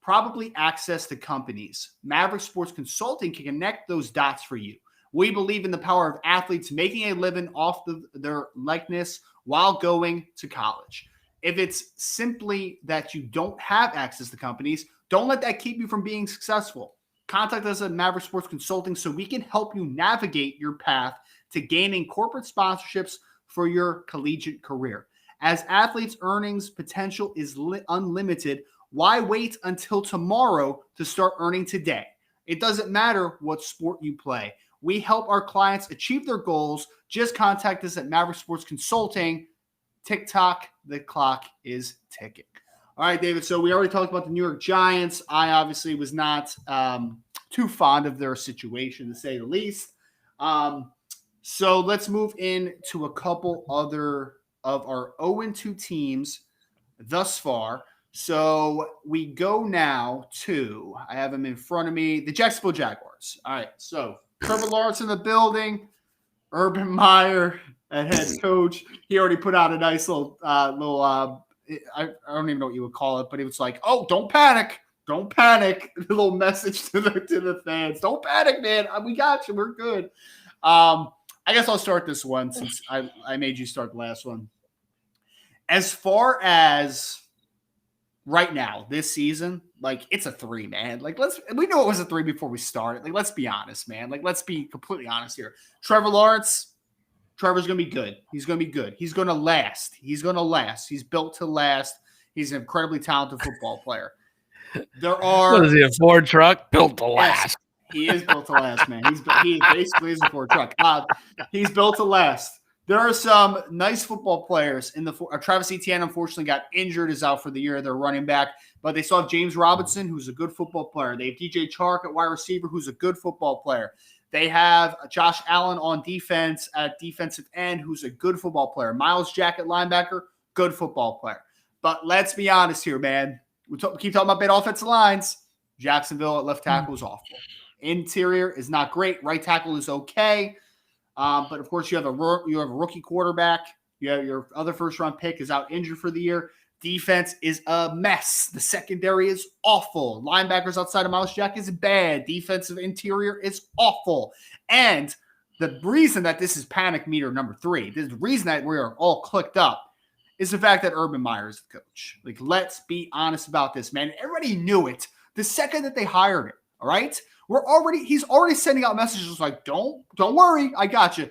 Probably access to companies. Maverick Sports Consulting can connect those dots for you. We believe in the power of athletes making a living off their likeness while going to college. If it's simply that you don't have access to companies, don't let that keep you from being successful. Contact us at Maverick Sports Consulting so we can help you navigate your path to gaining corporate sponsorships for your collegiate career. As athletes' earnings potential is unlimited, why wait until tomorrow to start earning today? It doesn't matter what sport you play. We help our clients achieve their goals. Just contact us at Maverick Sports Consulting. TikTok, the clock is ticking. All right, David. So we already talked about the New York Giants. I obviously was not too fond of their situation, to say the least. So let's move into a couple other of our 0-2 teams thus far. So we go now to, I have them in front of me, the Jacksonville Jaguars. All right, so Trevor Lawrence in the building, Urban Meyer at head coach. He already put out a nice little I don't even know what you would call it, but it was like, oh, don't panic. Don't panic. A little message to the fans. Don't panic, man. We got you. We're good. I guess I'll start this one since I made you start the last one. As far as right now, this season, like it's a 3, man. Like we know it was a 3 before we started. Like, let's be honest, man. Like, let's be completely honest here. Trevor's going to be good. He's going to be good. He's going to last. He's built to last. He's an incredibly talented football player. What is he, a Ford truck? Built to last. He is built to last, man. He basically is a Ford truck. He's built to last. There are some nice football players in the Travis Etienne, unfortunately, got injured, is out for the year. They're running back, but they still have James Robinson, who's a good football player. They have DJ Chark at wide receiver, who's a good football player. They have Josh Allen on defense at defensive end, who's a good football player. Miles Jack at linebacker, good football player. But let's be honest here, man. We keep talking about bad offensive lines. Jacksonville at left tackle is awful. Interior is not great. Right tackle is okay. But of course, you have a rookie quarterback. You have your other first-round pick is out injured for the year. Defense is a mess. The secondary is awful. Linebackers outside of Miles Jack is bad. Defensive interior is awful. And the reason that this is panic meter number 3, the reason that we are all clicked up is the fact that Urban Meyer is the coach. Like, let's be honest about this, man. Everybody knew it the second that they hired him. All right. He's already sending out messages like, don't worry. I got you.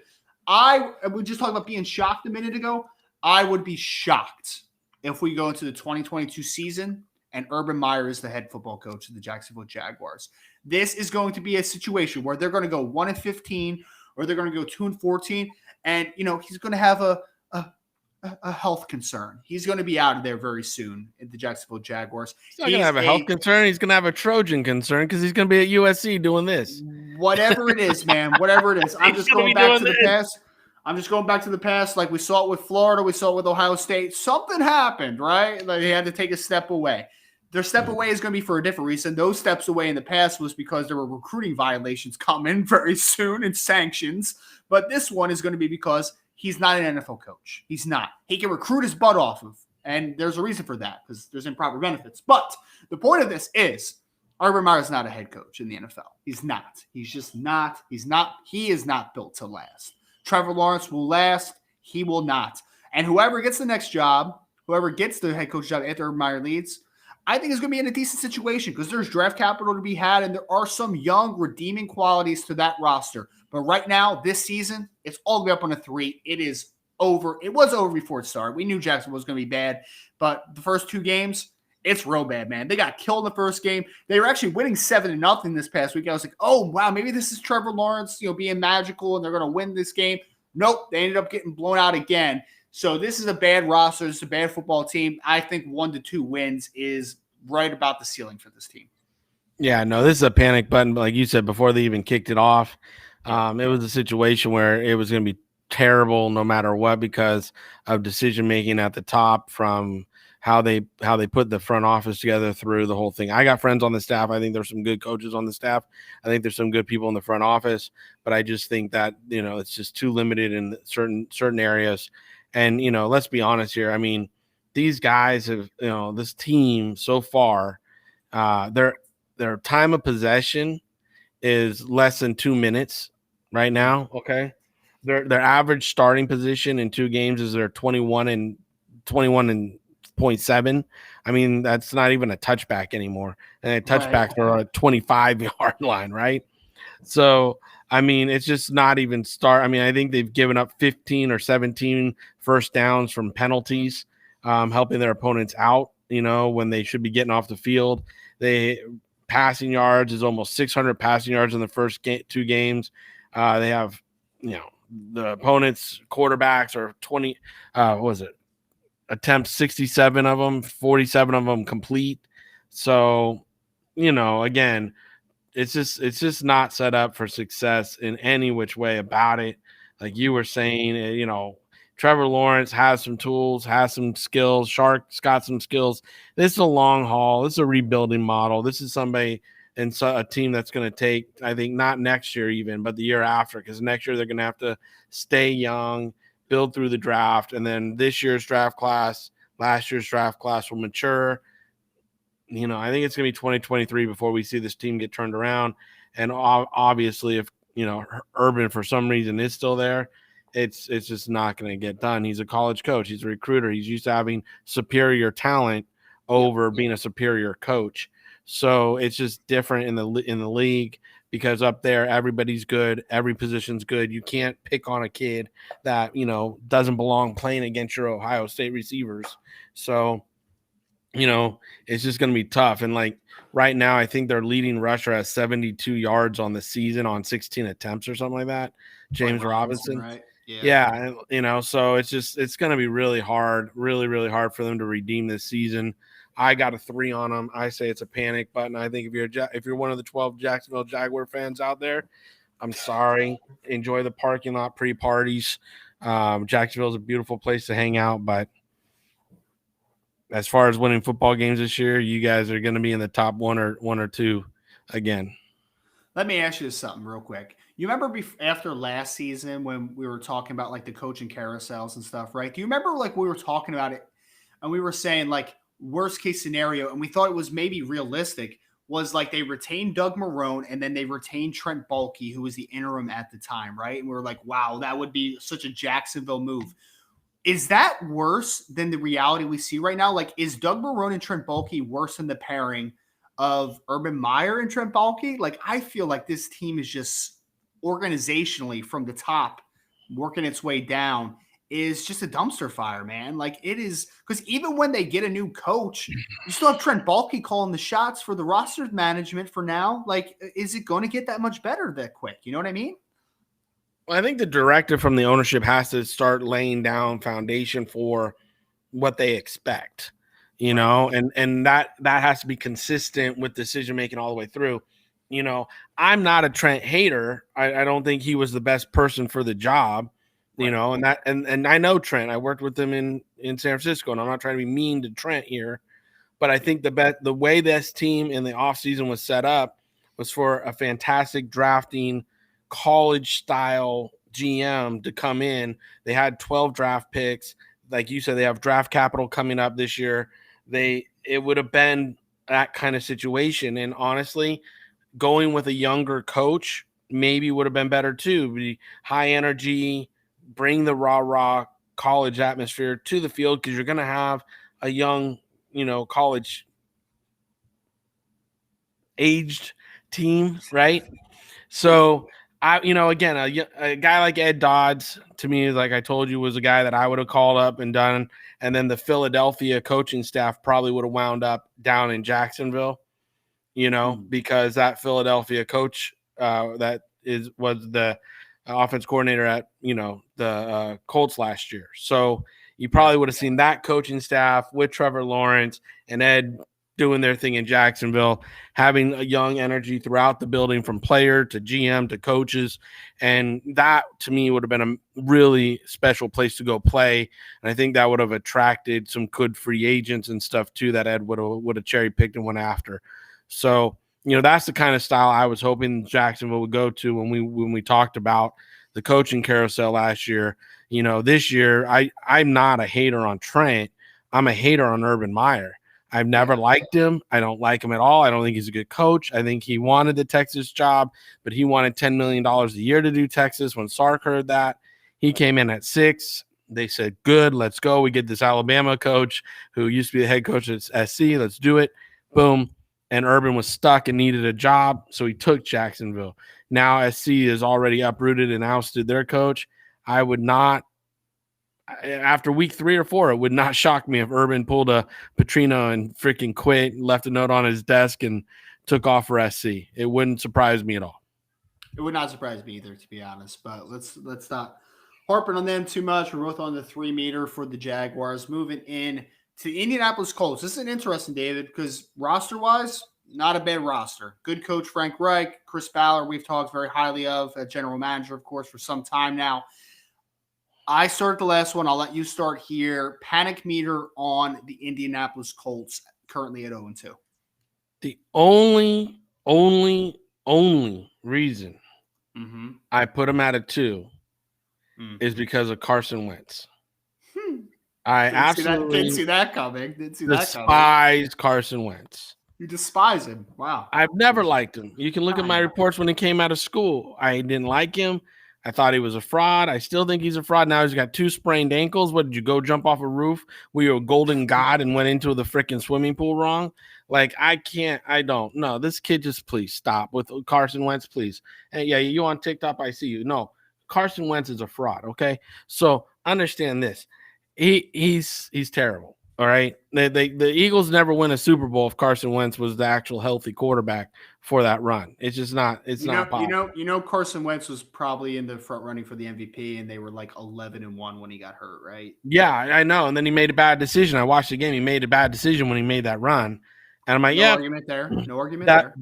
We just talked about being shocked a minute ago. I would be shocked if we go into the 2022 season and Urban Meyer is the head football coach of the Jacksonville Jaguars. This is going to be a situation where they're going to go 1-15 or they're going to go 2-14. And, he's going to have a health concern. He's going to be out of there very soon at the Jacksonville Jaguars. He's not going to have a health concern. He's going to have a Trojan concern because he's going to be at USC doing this. Whatever it is, man. Whatever it is. I'm just going back to the past. I'm just going back to the past. Like we saw it with Florida. We saw it with Ohio State. Something happened, right? Like they had to take a step away. Their step away is going to be for a different reason. Those steps away in the past was because there were recruiting violations coming very soon and sanctions. But this one is going to be because he's not an NFL coach. He's not. He can recruit his butt off of, and there's a reason for that because there's improper benefits. But the point of this is Urban Meyer is not a head coach in the NFL. He's not. He's just not. He is not built to last. Trevor Lawrence will last. He will not. And whoever gets the next job, whoever gets the head coach job after Urban Meyer leads, I think is going to be in a decent situation because there's draft capital to be had and there are some young redeeming qualities to that roster. But right now, this season, it's all the way up on a 3. It is over. It was over before it started. We knew Jacksonville was going to be bad, but the first 2 games, it's real bad, man. They got killed in the first game. They were actually winning 7-0 this past week. I was like, oh, wow, maybe this is Trevor Lawrence, being magical and they're going to win this game. Nope, they ended up getting blown out again. So this is a bad roster. This is a bad football team. I think 1 to 2 wins is right about the ceiling for this team. Yeah, no, this is a panic button. Like you said, before they even kicked it off, it was a situation where it was going to be terrible no matter what because of decision making at the top from how they put the front office together through the whole thing. I got friends on the staff. I think there's some good coaches on the staff. I think there's some good people in the front office, but I just think that, it's just too limited in certain areas. And, let's be honest here. I mean, these guys have, this team so far, their time of possession is less than 2 minutes right now. Okay. Their average starting position in 2 games is their 21.7. I mean, that's not even a touchback anymore. And touchbacks are a 25-yard line, right? So, I mean, it's just not even start. I mean, I think they've given up 15 or 17 first downs from penalties, helping their opponents out, when they should be getting off the field. They passing yards is almost 600 passing yards in the first 2 games. They have, the opponents' quarterbacks are 20, attempts 67 of them, 47 of them complete. So, again, it's just not set up for success in any which way about it. Like you were saying, Trevor Lawrence has some tools, has some skills. Shark's got some skills. This is a long haul. This is a rebuilding model. This is somebody and a team that's going to take, I think, not next year even, but the year after, because next year they're going to have to stay young, build through the draft, and then this year's draft class, last year's draft class will mature. I think it's going to be 2023 before we see this team get turned around. And obviously, if, Urban for some reason is still there, it's just not going to get done. He's a college coach. He's a recruiter. He's used to having superior talent over being a superior coach. So it's just different in the league because up there, everybody's good. Every position's good. You can't pick on a kid that, doesn't belong playing against your Ohio State receivers. So, it's just going to be tough. And like right now, I think their leading rusher has 72 yards on the season on 16 attempts or something like that. James Robinson. Right? Yeah. And, so it's going to be really hard, really, really hard for them to redeem this season. I got a 3 on them. I say it's a panic button. I think if you're one of the 12 Jacksonville Jaguar fans out there, I'm sorry. Enjoy the parking lot pre-parties. Jacksonville is a beautiful place to hang out, but as far as winning football games this year, you guys are going to be in the top 1 or 2 again. Let me ask you something real quick. You remember after last season when we were talking about like the coaching carousels and stuff, right? Do you remember like we were talking about it and we were saying like worst case scenario, and we thought it was maybe realistic, was like they retained Doug Marrone and then they retained Trent Baalke, who was the interim at the time, right? And we were like, wow, that would be such a Jacksonville move. Is that worse than the reality we see right now? Like, is Doug Marrone and Trent Baalke worse than the pairing of Urban Meyer and Trent Baalke? Like, I feel like this team is just organizationally from the top, working its way down, is just a dumpster fire, man. Like, it is, because even when they get a new coach, you still have Trent Baalke calling the shots for the roster management for now. Like, is it going to get that much better that quick? You know what I mean? Well, I think the directive from the ownership has to start laying down foundation for what they expect, and that has to be consistent with decision making all the way through. I'm not a Trent hater. I don't think he was the best person for the job, and I know Trent. I worked with him in San Francisco, and I'm not trying to be mean to Trent here, but I think the way this team in the offseason was set up was for a fantastic drafting college style GM to come in. They had 12 draft picks. Like you said, they have draft capital coming up this year. It would have been that kind of situation. And honestly, going with a younger coach maybe would have been better too. Be high energy, bring the rah-rah college atmosphere to the field because you're going to have a young, college aged team, right? So again, a guy like Ed Dodds, to me, like I told you, was a guy that I would have called up and done. And then the Philadelphia coaching staff probably would have wound up down in Jacksonville, because that Philadelphia coach was the offense coordinator at, the Colts last year. So you probably would have seen that coaching staff with Trevor Lawrence and Ed doing their thing in Jacksonville, having a young energy throughout the building from player to GM to coaches. And that, to me, would have been a really special place to go play. And I think that would have attracted some good free agents and stuff, too, that Ed would have cherry-picked and went after. So, that's the kind of style I was hoping Jacksonville would go to when we talked about the coaching carousel last year. This year, I'm not a hater on Trent. I'm a hater on Urban Meyer. I've never liked him. I don't like him at all. I don't think he's a good coach. I think he wanted the Texas job, but he wanted $10 million a year to do Texas. When Sark heard that, he came in at $6 million. They said, good, let's go. We get this Alabama coach who used to be the head coach at SC. Let's do it. Boom. And Urban was stuck and needed a job, so he took Jacksonville. Now SC is already uprooted and ousted their coach. I would not, after week 3 or 4, it would not shock me if Urban pulled a Petrino and freaking quit, left a note on his desk, and took off for SC. It wouldn't surprise me at all. It would not surprise me either, to be honest. But let's not harping on them too much. We're both on the 3 meter for the Jaguars. Moving in to the Indianapolis Colts. This is interesting, David, because roster-wise, not a bad roster. Good coach Frank Reich, Chris Ballard, we've talked very highly of, as general manager, of course, for some time now. I started the last one. I'll let you start here. Panic meter on the Indianapolis Colts, currently at 0-2. The only reason I put them at a 2 is because of Carson Wentz. I didn't see that coming. Despise Carson Wentz. You despise him. Wow. I've never liked him. You can look at my reports when he came out of school. I didn't like him. I thought he was a fraud. I still think he's a fraud. Now he's got 2 sprained ankles. What, did you go jump off a roof? Were you a golden god and went into the freaking swimming pool wrong? Like, I don't. No, this kid, just please stop with Carson Wentz, please. And yeah, you on TikTok, I see you. No, Carson Wentz is a fraud, okay? So understand this. He's terrible. All right. The Eagles never win a Super Bowl if Carson Wentz was the actual healthy quarterback for that run. It's just not. It's not possible. Carson Wentz was probably in the front running for the MVP, and they were like 11-1 when he got hurt, right? Yeah, I know. And then he made a bad decision. I watched the game. He made a bad decision when he made that run, and I'm like, no argument there.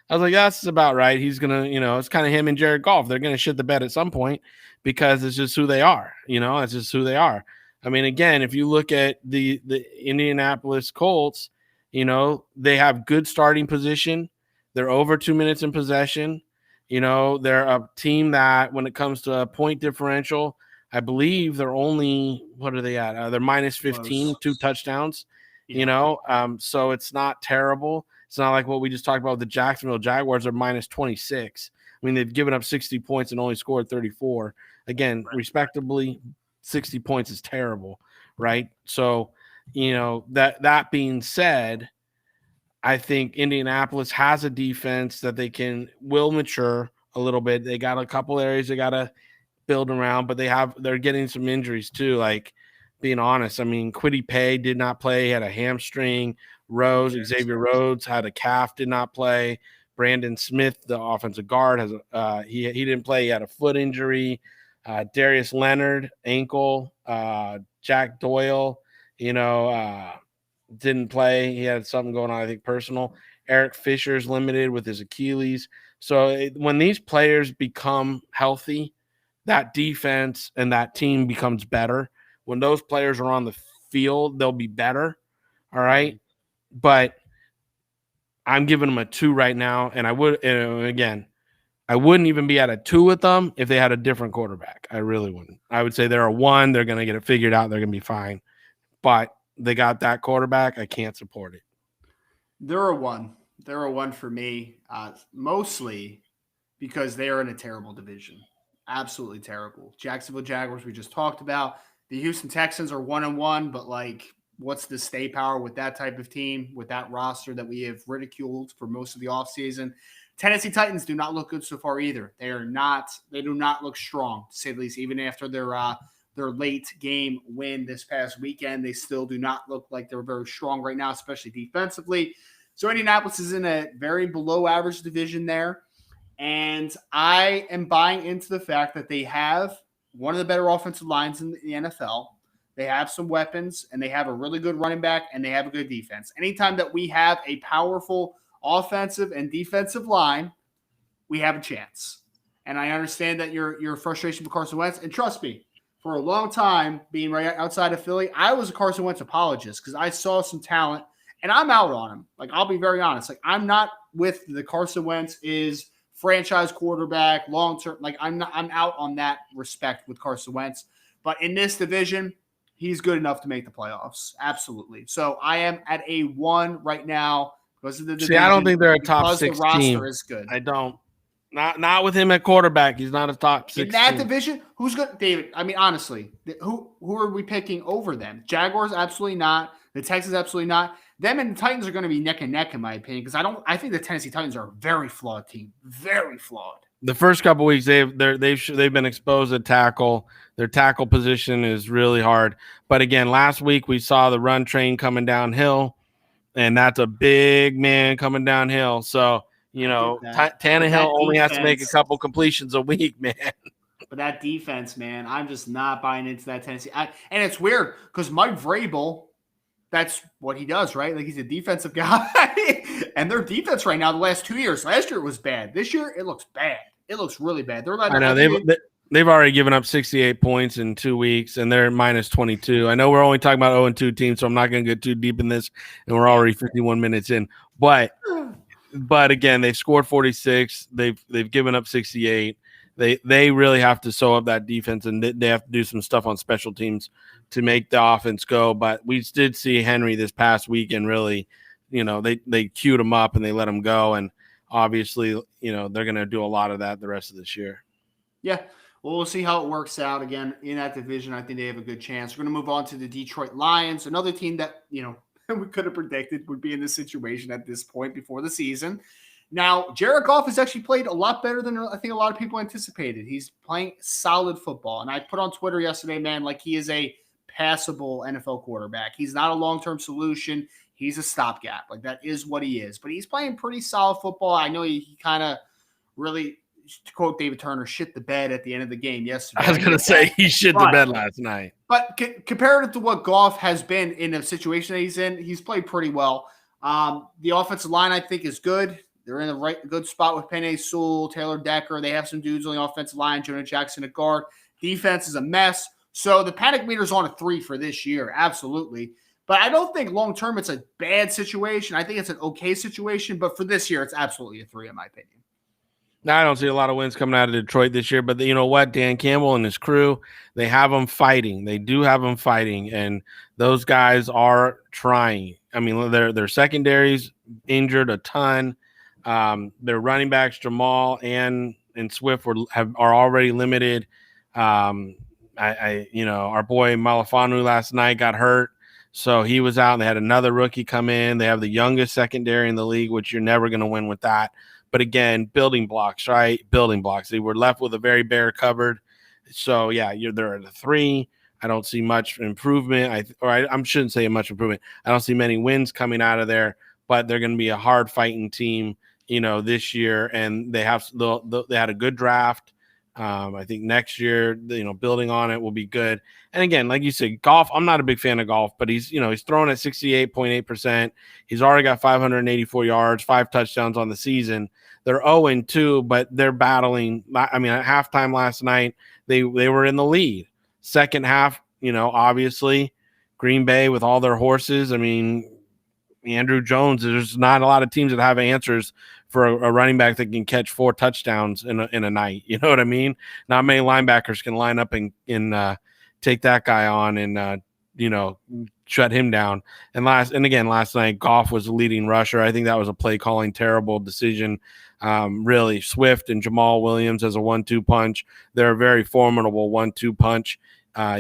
I was like, that's about right. He's gonna, it's kind of him and Jared Goff. They're gonna shit the bed at some point because it's just who they are. It's just who they are. I mean, again, if you look at the Indianapolis Colts, they have good starting position. They're over 2 minutes in possession. They're a team that, when it comes to a point differential, I believe they're only, what are they at? They're minus 15, 2 touchdowns. So it's not terrible. It's not like what we just talked about with the Jacksonville Jaguars are minus 26. I mean, they've given up 60 points and only scored 34. Again, respectably, 60 points is terrible, right? So, that being said, I think Indianapolis has a defense that will mature a little bit. They got a couple areas they got to build around, but they're getting some injuries too. Like, being honest, I mean, Kwity Paye did not play. He had a hamstring. Xavier Rhodes had a calf, did not play. Brandon Smith, the offensive guard, he didn't play. He had a foot injury. Darius Leonard, ankle. Jack Doyle, didn't play. He had something going on, I think, personal. Eric Fisher's limited with his Achilles. So when these players become healthy, that defense and that team becomes better. When those players are on the field, they'll be better. All right. But I'm giving them a 2 right now. And I wouldn't even be at a 2 with them if they had a different quarterback. I really wouldn't. I would say they're a 1. They're going to get it figured out. They're going to be fine. But they got that quarterback. I can't support it. They're a 1. They're a 1 for me, mostly because they are in a terrible division. Absolutely terrible. Jacksonville Jaguars, we just talked about. the Houston Texans are 1-1, but like, what's the stay power with that type of team, with that roster that we have ridiculed for most of the offseason? Tennessee Titans do not look good so far either. They do not look strong, to say the least. Even after their late game win this past weekend, they still do not look like they're very strong right now, especially defensively. So Indianapolis is in a very below average division there. And I am buying into the fact that they have one of the better offensive lines in the NFL. They have some weapons, and they have a really good running back, and they have a good defense. Anytime that we have a powerful offensive and defensive line, we have a chance. And I understand that your frustration with Carson Wentz. And trust me, for a long time, being right outside of Philly, I was a Carson Wentz apologist because I saw some talent, and I'm out on him. Like, I'll be very honest. Like, I'm not with the Carson Wentz is franchise quarterback, long-term. Like, I'm out on that respect with Carson Wentz. But in this division, he's good enough to make the playoffs. Absolutely. So I am at a 1 right now. Because of the division, I don't think they're a top 6 the roster team. Is good. I don't. Not with him at quarterback. He's not a top 6 in that team. division. Who's good, David? I mean, honestly, who are we picking over them? Jaguars, absolutely not. The Texans, absolutely not. Them and the Titans are going to be neck and neck, in my opinion, because I think the Tennessee Titans are a very flawed team. Very flawed. The first couple weeks they've been exposed at tackle. Their tackle position is really hard. But again, last week we saw the run train coming downhill. And that's a big man coming downhill. So, Tannehill only has to make a couple completions a week, man. But that defense, man, I'm just not buying into that Tennessee. And it's weird because Mike Vrabel, that's what he does, right? Like, he's a defensive guy. And their defense right now, the last 2 years, last year it was bad. This year, it looks bad. It looks really bad. I know they've already given up 68 points in 2 weeks, and they're minus 22. I know we're only talking about 0-2 teams, so I'm not going to get too deep in this, and we're already 51 minutes in. But again, they've scored 46. They've given up 68. They really have to sew up that defense, and they have to do some stuff on special teams to make the offense go. But we did see Henry this past week, and really, they queued him up and they let him go, and obviously, they're going to do a lot of that the rest of this year. Yeah. Well, we'll see how it works out. Again, in that division, I think they have a good chance. We're going to move on to the Detroit Lions, another team that, we could have predicted would be in this situation at this point before the season. Now, Jared Goff has actually played a lot better than I think a lot of people anticipated. He's playing solid football. And I put on Twitter yesterday, man, like, he is a passable NFL quarterback. He's not a long-term solution. He's a stopgap. Like, that is what he is. But he's playing pretty solid football. I know he kind of really, to quote David Turner, shit the bed at the end of the game yesterday. I was going to say he shit the bed last night. But comparative to what Goff has been in the situation that he's in, he's played pretty well. The offensive line, I think, is good. They're in the good spot with Penei Sewell, Taylor Decker. They have some dudes on the offensive line, Jonah Jackson at guard. Defense is a mess. So the panic meter's on a 3 for this year, absolutely. But I don't think long-term it's a bad situation. I think it's an okay situation. But for this year, it's absolutely a 3 in my opinion. Now, I don't see a lot of wins coming out of Detroit this year, but you know what? Dan Campbell and his crew, they have them fighting. They do have them fighting, and those guys are trying. I mean, their secondary's injured a ton. Their running backs, Jamal and Swift, are already limited. Our boy Malafanu last night got hurt, so he was out. And they had another rookie come in. They have the youngest secondary in the league, which you're never going to win with that. But again, building blocks, right? Building blocks. They were left with a very bare cupboard. So yeah, they're at a 3. I don't see much improvement. I shouldn't say much improvement. I don't see many wins coming out of there. But they're going to be a hard fighting team, this year. And they had a good draft. I think next year, building on it will be good. And again, like you said, Goff, I'm not a big fan of Goff, but he's throwing at 68.8%. He's already got 584 yards, 5 touchdowns on the season. They're 0-2, but they're battling. I mean, at halftime last night, they were in the lead. Second half, obviously, Green Bay with all their horses. I mean, Andrew Jones, there's not a lot of teams that have answers for a running back that can catch 4 touchdowns in a night. You know what I mean? Not many linebackers can line up and take that guy on and shut him down. And last night, Goff was the leading rusher. I think that was a play calling terrible decision. Really, Swift and Jamal Williams as a 1-2 punch. They're a very formidable 1-2 punch.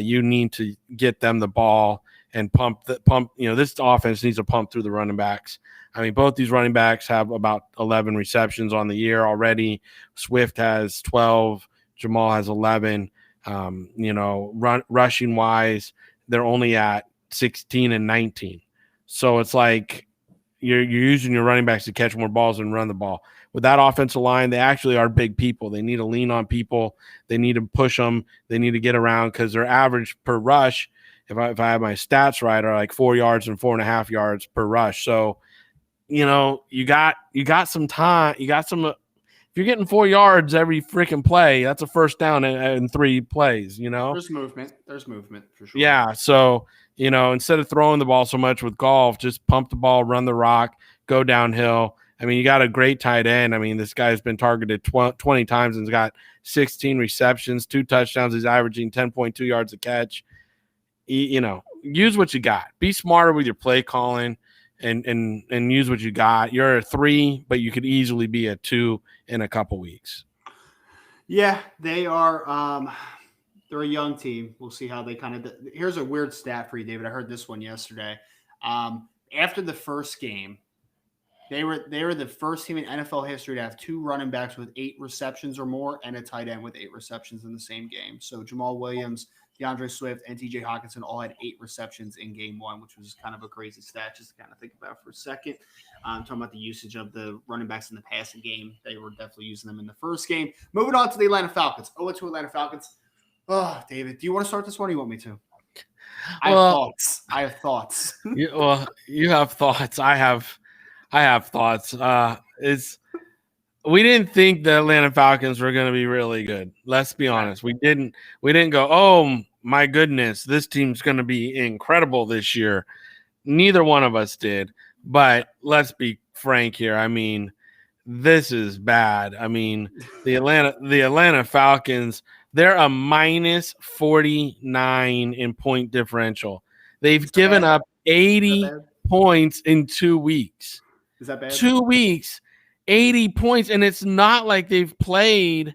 you need to get them the ball and pump. This offense needs to pump through the running backs. I mean, both these running backs have about 11 receptions on the year already. Swift has 12. Jamal has 11. Rushing wise, they're only at 16 and 19. So it's like you're using your running backs to catch more balls and run the ball. With that offensive line, they actually are big people. They need to lean on people. They need to push them. They need to get around because their average per rush, if I have my stats right, are like 4 yards and 4.5 yards per rush. So, you got some time. You got some. If you're getting 4 yards every freaking play, that's a first down in 3 plays. There's movement. There's movement for sure. Yeah. So instead of throwing the ball so much with golf, just pump the ball, run the rock, go downhill. I mean, you got a great tight end. I mean, this guy's been targeted 20 times and has got 16 receptions, 2 touchdowns. He's averaging 10.2 yards a catch. Use what you got. Be smarter with your play calling. And use what you got. You're a 3, but you could easily be a 2 in a couple weeks. Yeah, they are. They're a young team. We'll see how they kind of. Here's a weird stat for you, David. I heard this one yesterday. After the first game, they were the first team in NFL history to have 2 running backs with 8 receptions or more and a tight end with 8 receptions in the same game. So Jamal Williams, DeAndre Swift, and TJ Hawkinson all had 8 receptions in game 1, which was kind of a crazy stat just to kind of think about for a second. Talking about the usage of the running backs in the passing game. They were definitely using them in the first game. Moving on to the Atlanta Falcons. 0-2 Atlanta Falcons. Oh, David, do you want to start this one or do you want me to? I have thoughts. You have thoughts. I have thoughts. We didn't think the Atlanta Falcons were going to be really good. Let's be honest. We didn't go, oh my goodness, this team's going to be incredible this year. Neither one of us did. But let's be frank here. I mean, this is bad. I mean, the Atlanta Falcons, they're a minus 49 in point differential. They've given up 80 points in 2 weeks. Is that bad? 2 weeks, 80 points, and it's not like they've played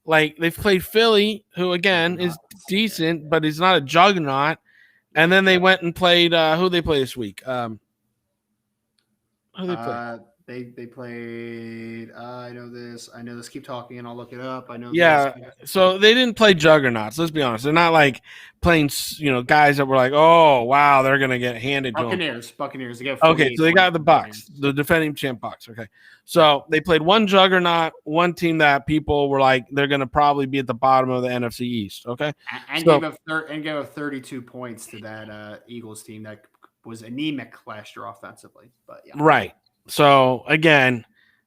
Philly, who again is decent, but he's not a juggernaut. And then they went and played who they play this week. Who they play? They played. I know this. Keep talking, and I'll look it up. I know. Yeah. This. So they didn't play juggernauts. Let's be honest. They're not like playing, guys that were like, oh wow, they're gonna get handed to them. Buccaneers. They got okay, so they got the Bucs, the defending champ Bucs. Okay, so they played one juggernaut, one team that people were like, they're gonna probably be at the bottom of the NFC East. Okay, and gave up 32 points to that Eagles team that was anemic last year offensively. But yeah, right. So, again,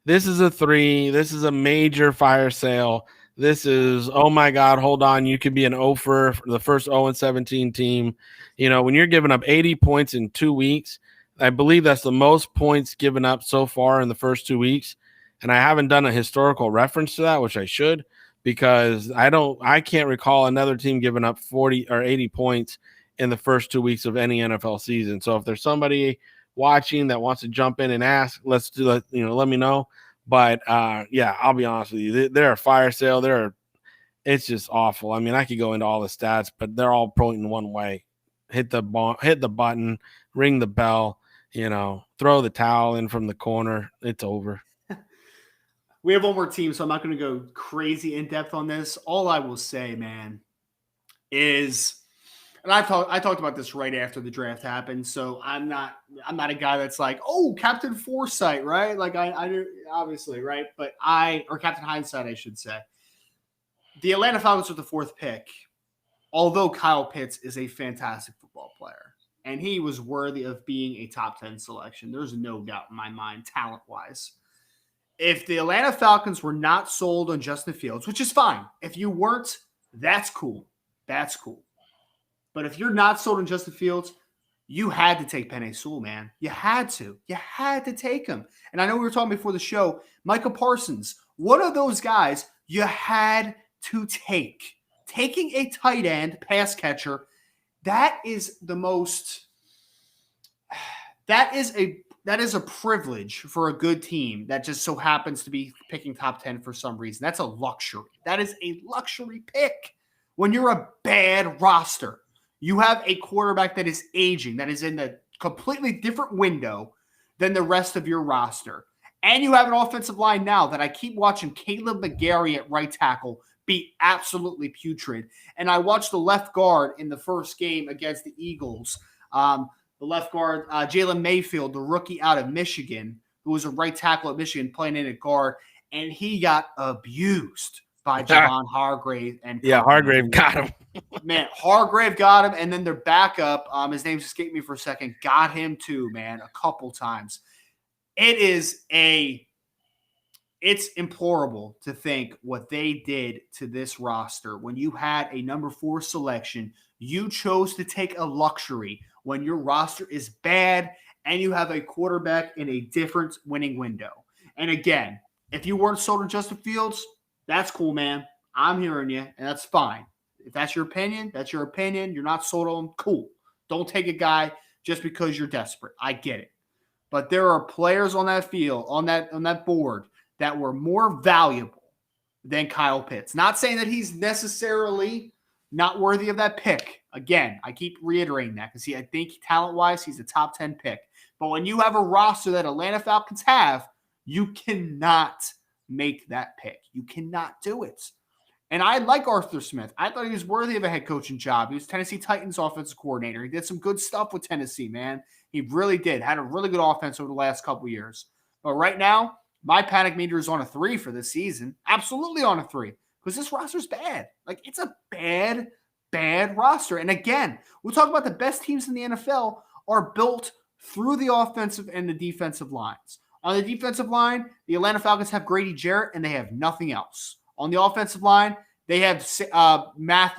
this is a 3. This is a major fire sale. This is, oh, my God, hold on. You could be an 0 for the first 0-17 team. When you're giving up 80 points in 2 weeks, I believe that's the most points given up so far in the first 2 weeks. And I haven't done a historical reference to that, which I should, because I can't recall another team giving up 40 or 80 points in the first 2 weeks of any NFL season. So if there's somebody watching that wants to jump in and ask, let's do that, let me know. But yeah, I'll be honest with you, they're a fire sale. It's just awful. I mean, I could go into all the stats, but they're all pointing one way. Hit the button, ring the bell, throw the towel in from the corner. It's over. We have one more team, so I'm not going to go crazy in depth on this. All I will say, man, is, and I talked about this right after the draft happened, so I'm not a guy that's like, oh, Captain Foresight, right? Like I do, obviously, right? But or Captain Hindsight, I should say. The Atlanta Falcons with the 4th pick, although Kyle Pitts is a fantastic football player, and he was worthy of being a top 10 selection. There's no doubt in my mind, talent-wise. If the Atlanta Falcons were not sold on Justin Fields, which is fine. If you weren't, that's cool. That's cool. But if you're not sold on Justin Fields, you had to take Penei Sewell, man. You had to. You had to take him. And I know we were talking before the show, Micah Parsons, one of those guys you had to take. Taking a tight end pass catcher, that is a privilege for a good team that just so happens to be picking top 10 for some reason. That's a luxury. That is a luxury pick. when you're a bad roster. You have a quarterback that is aging, that is in a completely different window than the rest of your roster. And you have an offensive line now that I keep watching Caleb McGarry at right tackle be absolutely putrid. And I watched the left guard in the first game against the Eagles. The left guard, Jalen Mayfield, the rookie out of Michigan, who was a right tackle at Michigan playing in at guard, and he got abused by Javon Hargrave. Hargrave got him. Man, Hargrave got him, and then their backup, his name's escaped me for a second, got him too, man, a couple times. It's implorable to think what they did to this roster. When you had a number 4 selection, you chose to take a luxury when your roster is bad and you have a quarterback in a different winning window. And again, if you weren't sold on Justin Fields, that's cool, man. I'm hearing you, and that's fine. If that's your opinion, that's your opinion. You're not sold on him, cool. Don't take a guy just because you're desperate. I get it. But there are players on that field, on that board, that were more valuable than Kyle Pitts. Not saying that he's necessarily not worthy of that pick. Again, I keep reiterating that because I think talent-wise, he's a top 10 pick. But when you have a roster that Atlanta Falcons have, you cannot make that pick. You cannot do it. And I like Arthur Smith. I thought he was worthy of a head coaching job. He was Tennessee Titans offensive coordinator. He did some good stuff with Tennessee, man. He really did. Had a really good offense over the last couple of years. But right now, my panic meter is on a 3 for this season. Absolutely on a 3. Because this roster's bad. Like, it's a bad, bad roster. And again, we'll talk about the best teams in the NFL are built through the offensive and the defensive lines. On the defensive line, the Atlanta Falcons have Grady Jarrett, and they have nothing else. On the offensive line, they have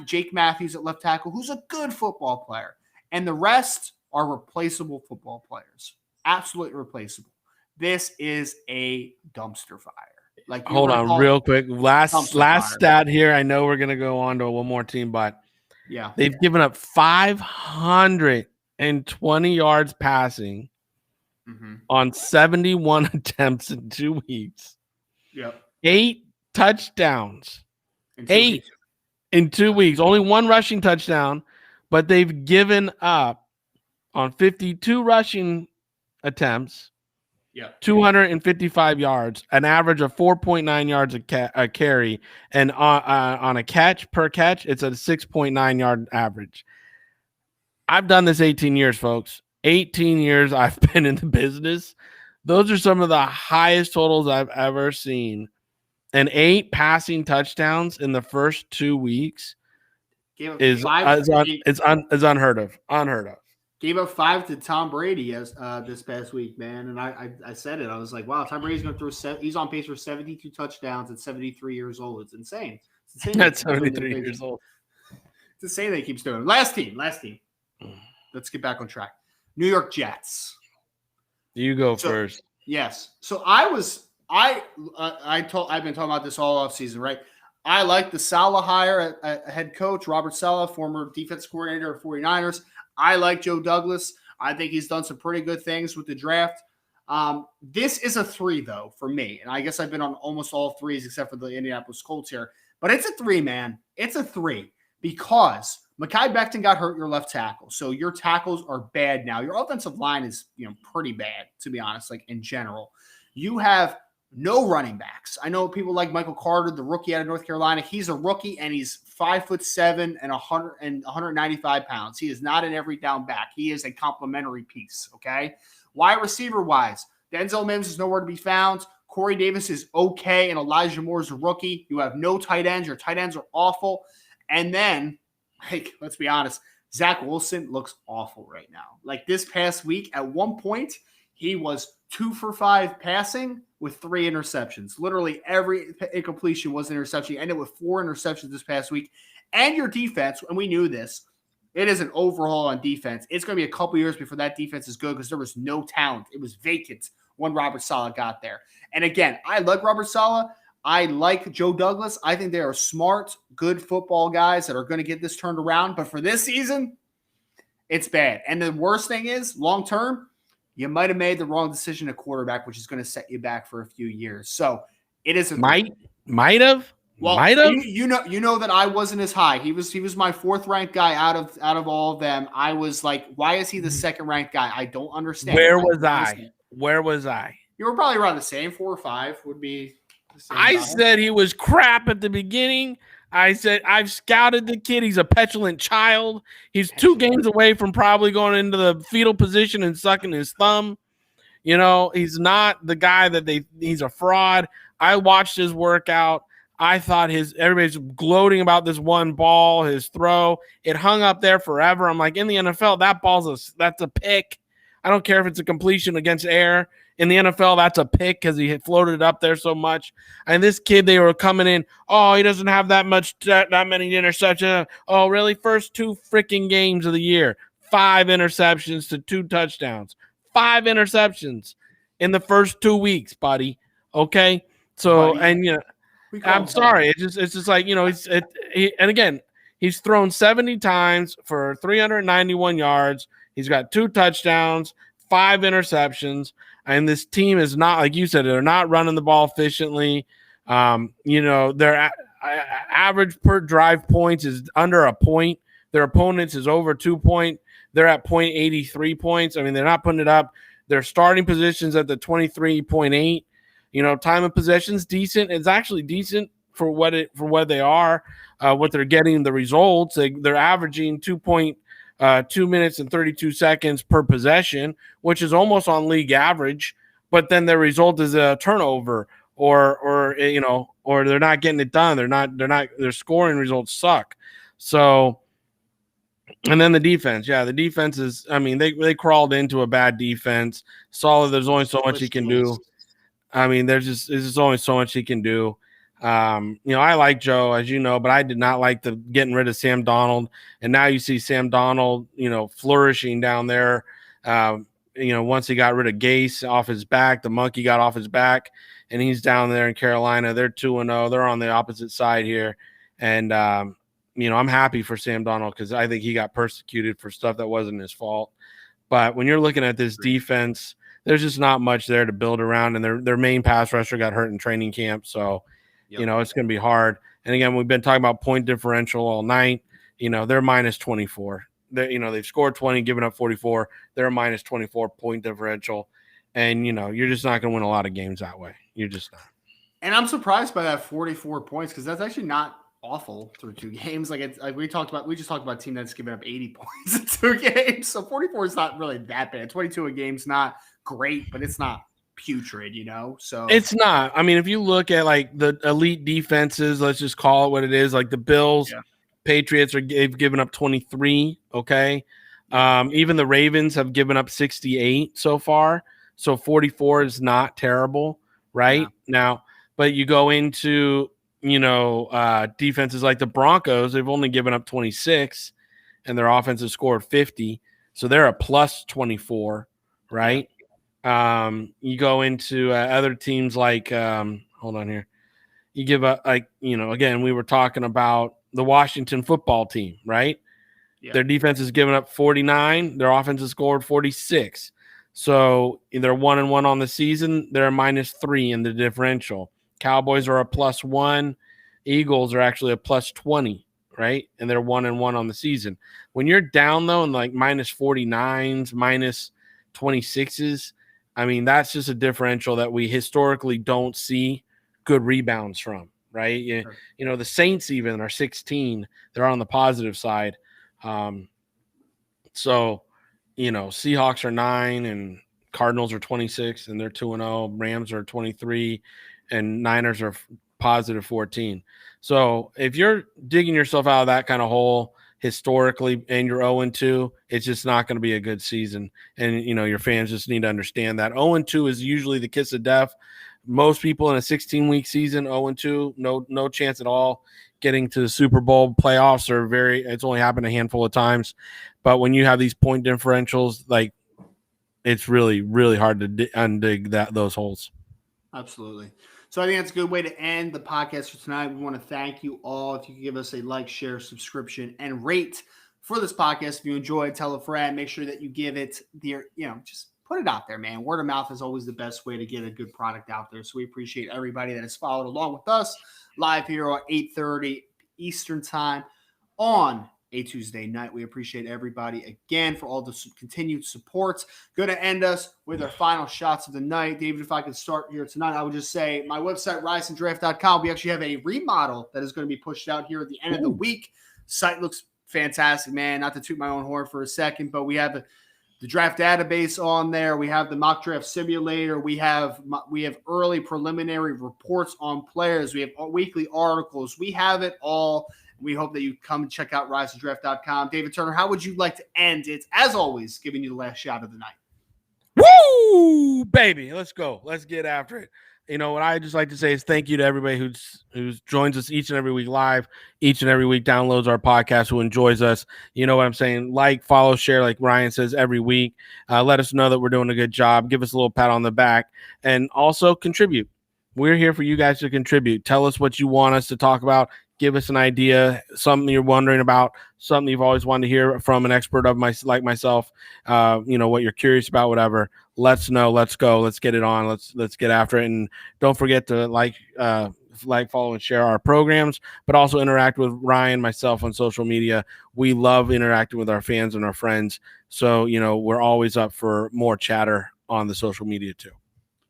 Jake Matthews at left tackle, who's a good football player. And the rest are replaceable football players. Absolutely replaceable. This is a dumpster fire. Like, hold on real quick. Last stat here. I know we're going to go on to one more team, but yeah, they've given up 520 yards passing on 71 attempts in 2 weeks. Yep. 8 touchdowns. 8 in 2 weeks. Only 1 rushing touchdown, but they've given up on 52 rushing attempts. 255 yards, an average of 4.9 yards a carry, and on a catch per catch, it's a 6.9 yard average. I've done this 18 years, folks. 18 years I've been in the business. Those are some of the highest totals I've ever seen. And 8 passing touchdowns in the first 2 weeks is unheard of. Unheard of. Gave up 5 to Tom Brady this past week, man. And I said it. I was like, wow, Tom Brady's going to throw he's on pace for 72 touchdowns at 73 years old. It's insane. It's insane. That's 73 years old. It's insane that he keeps doing it. Last team. Let's get back on track. New York Jets. You go first. Yes. So I've been talking about this all offseason, right? I like the Saleh hire at head coach, Robert Saleh, former defense coordinator of 49ers. I like Joe Douglas. I think he's done some pretty good things with the draft. This is a 3, though, for me. And I guess I've been on almost all 3s except for the Indianapolis Colts here. But it's a 3, man. It's a 3 because Mekhi Becton got hurt, your left tackle. So your tackles are bad now. Your offensive line is, pretty bad, to be honest, like in general. You have no running backs. I know people like Michael Carter, the rookie out of North Carolina. He's a rookie, and he's 5'7" and 195 pounds. He is not an every down back. He is a complementary piece, okay? Wide receiver-wise, Denzel Mims is nowhere to be found. Corey Davis is okay, and Elijah Moore is a rookie. You have no tight ends. Your tight ends are awful. And then, let's be honest, Zach Wilson looks awful right now. Like this past week, at one point, he was 2 for 5 passing with 3 interceptions. Literally every incompletion was an interception. He ended with 4 interceptions this past week. And your defense, and we knew this, it is an overhaul on defense. It's going to be a couple years before that defense is good because there was no talent. It was vacant when Robert Saleh got there. And again, I like Robert Saleh. I like Joe Douglas. I think they are smart, good football guys that are going to get this turned around. But for this season, it's bad. And the worst thing is, long-term, you might have made the wrong decision at quarterback, which is going to set you back for a few years. So it is might have. Well, Might have. you know that I wasn't as high. He was my fourth ranked guy out of all of them. I was like, why is he the second ranked guy? I don't understand. Where was I? Where was I? You were probably around the same. 4 or 5 would be the same. I said he was crap at the beginning. I said, I've scouted the kid. He's a petulant child. He's 2 games away from probably going into the fetal position and sucking his thumb. You know, he's not the guy that he's a fraud. I watched his workout. I thought everybody's gloating about this one ball, his throw. It hung up there forever. I'm like, in the NFL, that's a pick. I don't care if it's a completion against air. In the NFL, that's a pick because he had floated it up there so much. And this kid, they were coming in, oh, he doesn't have that many interceptions. Oh, really? First 2 freaking games of the year, 5 interceptions to 2 touchdowns. 5 interceptions in the first 2 weeks, buddy. Okay? So, buddy. And, you know, I'm sorry. It's just like, you know, and again, he's thrown 70 times for 391 yards. He's got 2 touchdowns, 5 interceptions. And this team is not, like you said, they're not running the ball efficiently. You know, their average per drive points is under a point. Their opponents is over 2 point. They're at 0.83 points. I mean, they're not putting it up. Their starting positions at the 23.8. You know, time of possession's decent. It's actually decent for what they are, what they're getting the results. They're averaging 2 minutes and 32 seconds per possession, which is almost on league average. But then the result is a turnover, or you know, or they're not getting it done. Their scoring results suck. So, and then the defense, the defense is. I mean, they crawled into a bad defense. Solid. There's only so much he can do. I mean, there's just only so much he can do. You know, I like Joe, as you know, but I did not like the getting rid of Sam Darnold. And now you see Sam Darnold, you know, flourishing down there. You know, once he got rid of Gase off his back, the monkey got off his back, and he's down there in Carolina. They're 2-0. They're on the opposite side here. And, you know, I'm happy for Sam Darnold because I think he got persecuted for stuff that wasn't his fault. But when you're looking at this defense, there's just not much there to build around. And their main pass rusher got hurt in training camp. So, you know, it's going to be hard. And again, we've been talking about point differential all night. You know, they're minus 24. You know, they've scored 20, given up 44. They're a minus 24 point differential. And, you know, you're just not going to win a lot of games that way. You're just not. And I'm surprised by that 44 points because that's actually not awful through 2 games. Like it's like we just talked about a team that's given up 80 points in 2 games. So 44 is not really that bad. 22 a game's not great, but it's not putrid, you know. So it's not. I mean, if you look at like the elite defenses, let's just call it what it is. Like the Bills, Patriots they've given up 23. Okay, even the Ravens have given up 68 so far. So 44 is not terrible, right? Now, but you go into defenses like the Broncos, they've only given up 26, and their offense has scored 50, so they're a plus 24, right? You go into other teams like hold on here. You give up again, we were talking about the Washington football team, right? Yeah. Their defense has given up 49. Their offense has scored 46. So they're 1-1 on the season. They're a -3 in the differential. Cowboys are a +1. Eagles are actually a +20, right? And they're 1-1 on the season. When you're down though in like -49s, -26s, I mean, that's just a differential that we historically don't see good rebounds from, right? You know, the Saints even are 16. They're on the positive side. So, you know, Seahawks are 9 and Cardinals are 26 and they're 2-0. Rams are 23 and Niners are positive 14. So if you're digging yourself out of that kind of hole historically and you're 0-2, it's just not going to be a good season. And, you know, your fans just need to understand that 0-2 is usually the kiss of death. Most people in a 16-week season, 0-2, no chance at all getting to the Super Bowl. Playoffs are it's only happened a handful of times. But when you have these point differentials, like, it's really, really hard to undig those holes. Absolutely. So I think that's a good way to end the podcast for tonight. We want to thank you all. If you could give us a like, share, subscription, and rate for this podcast. If you enjoy it, tell a friend. Make sure that you give it just put it out there, man. Word of mouth is always the best way to get a good product out there. So we appreciate everybody that has followed along with us live here at 8:30 Eastern time on a Tuesday night. We appreciate everybody again for all the continued support. Going to end us with our final shots of the night. David, if I could start here tonight, I would just say my website, riseanddraft.com, we actually have a remodel that is going to be pushed out here at the end of the week. Site looks fantastic, man. Not to toot my own horn for a second, but we have the draft database on there. We have the mock draft simulator. We have early preliminary reports on players. We have weekly articles. We have it all. We hope that you come and check out riseanddraft.com. David Turner, how would you like to end it? As always, giving you the last shot of the night. Woo, baby. Let's go. Let's get after it. You know, what I just like to say is thank you to everybody who's joins us each and every week live, each and every week downloads our podcast, who enjoys us. You know what I'm saying? Like, follow, share, like Ryan says every week. Let us know that we're doing a good job. Give us a little pat on the back, and also contribute. We're here for you guys to contribute. Tell us what you want us to talk about. Give us an idea, something you're wondering about, something you've always wanted to hear from an expert like myself. You know, what you're curious about, whatever. Let's know. Let's go. Let's get it on. Let's get after it. And don't forget to like, follow, and share our programs, but also interact with Ryan, myself on social media. We love interacting with our fans and our friends. So, you know, we're always up for more chatter on the social media too.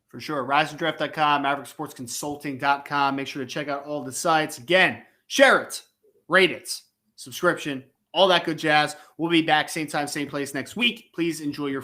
For sure. riseanddraft.com, mavericksportsconsulting.com. Make sure to check out all the sites. Again, share it, rate it, subscription, all that good jazz. We'll be back same time, same place next week. Please enjoy your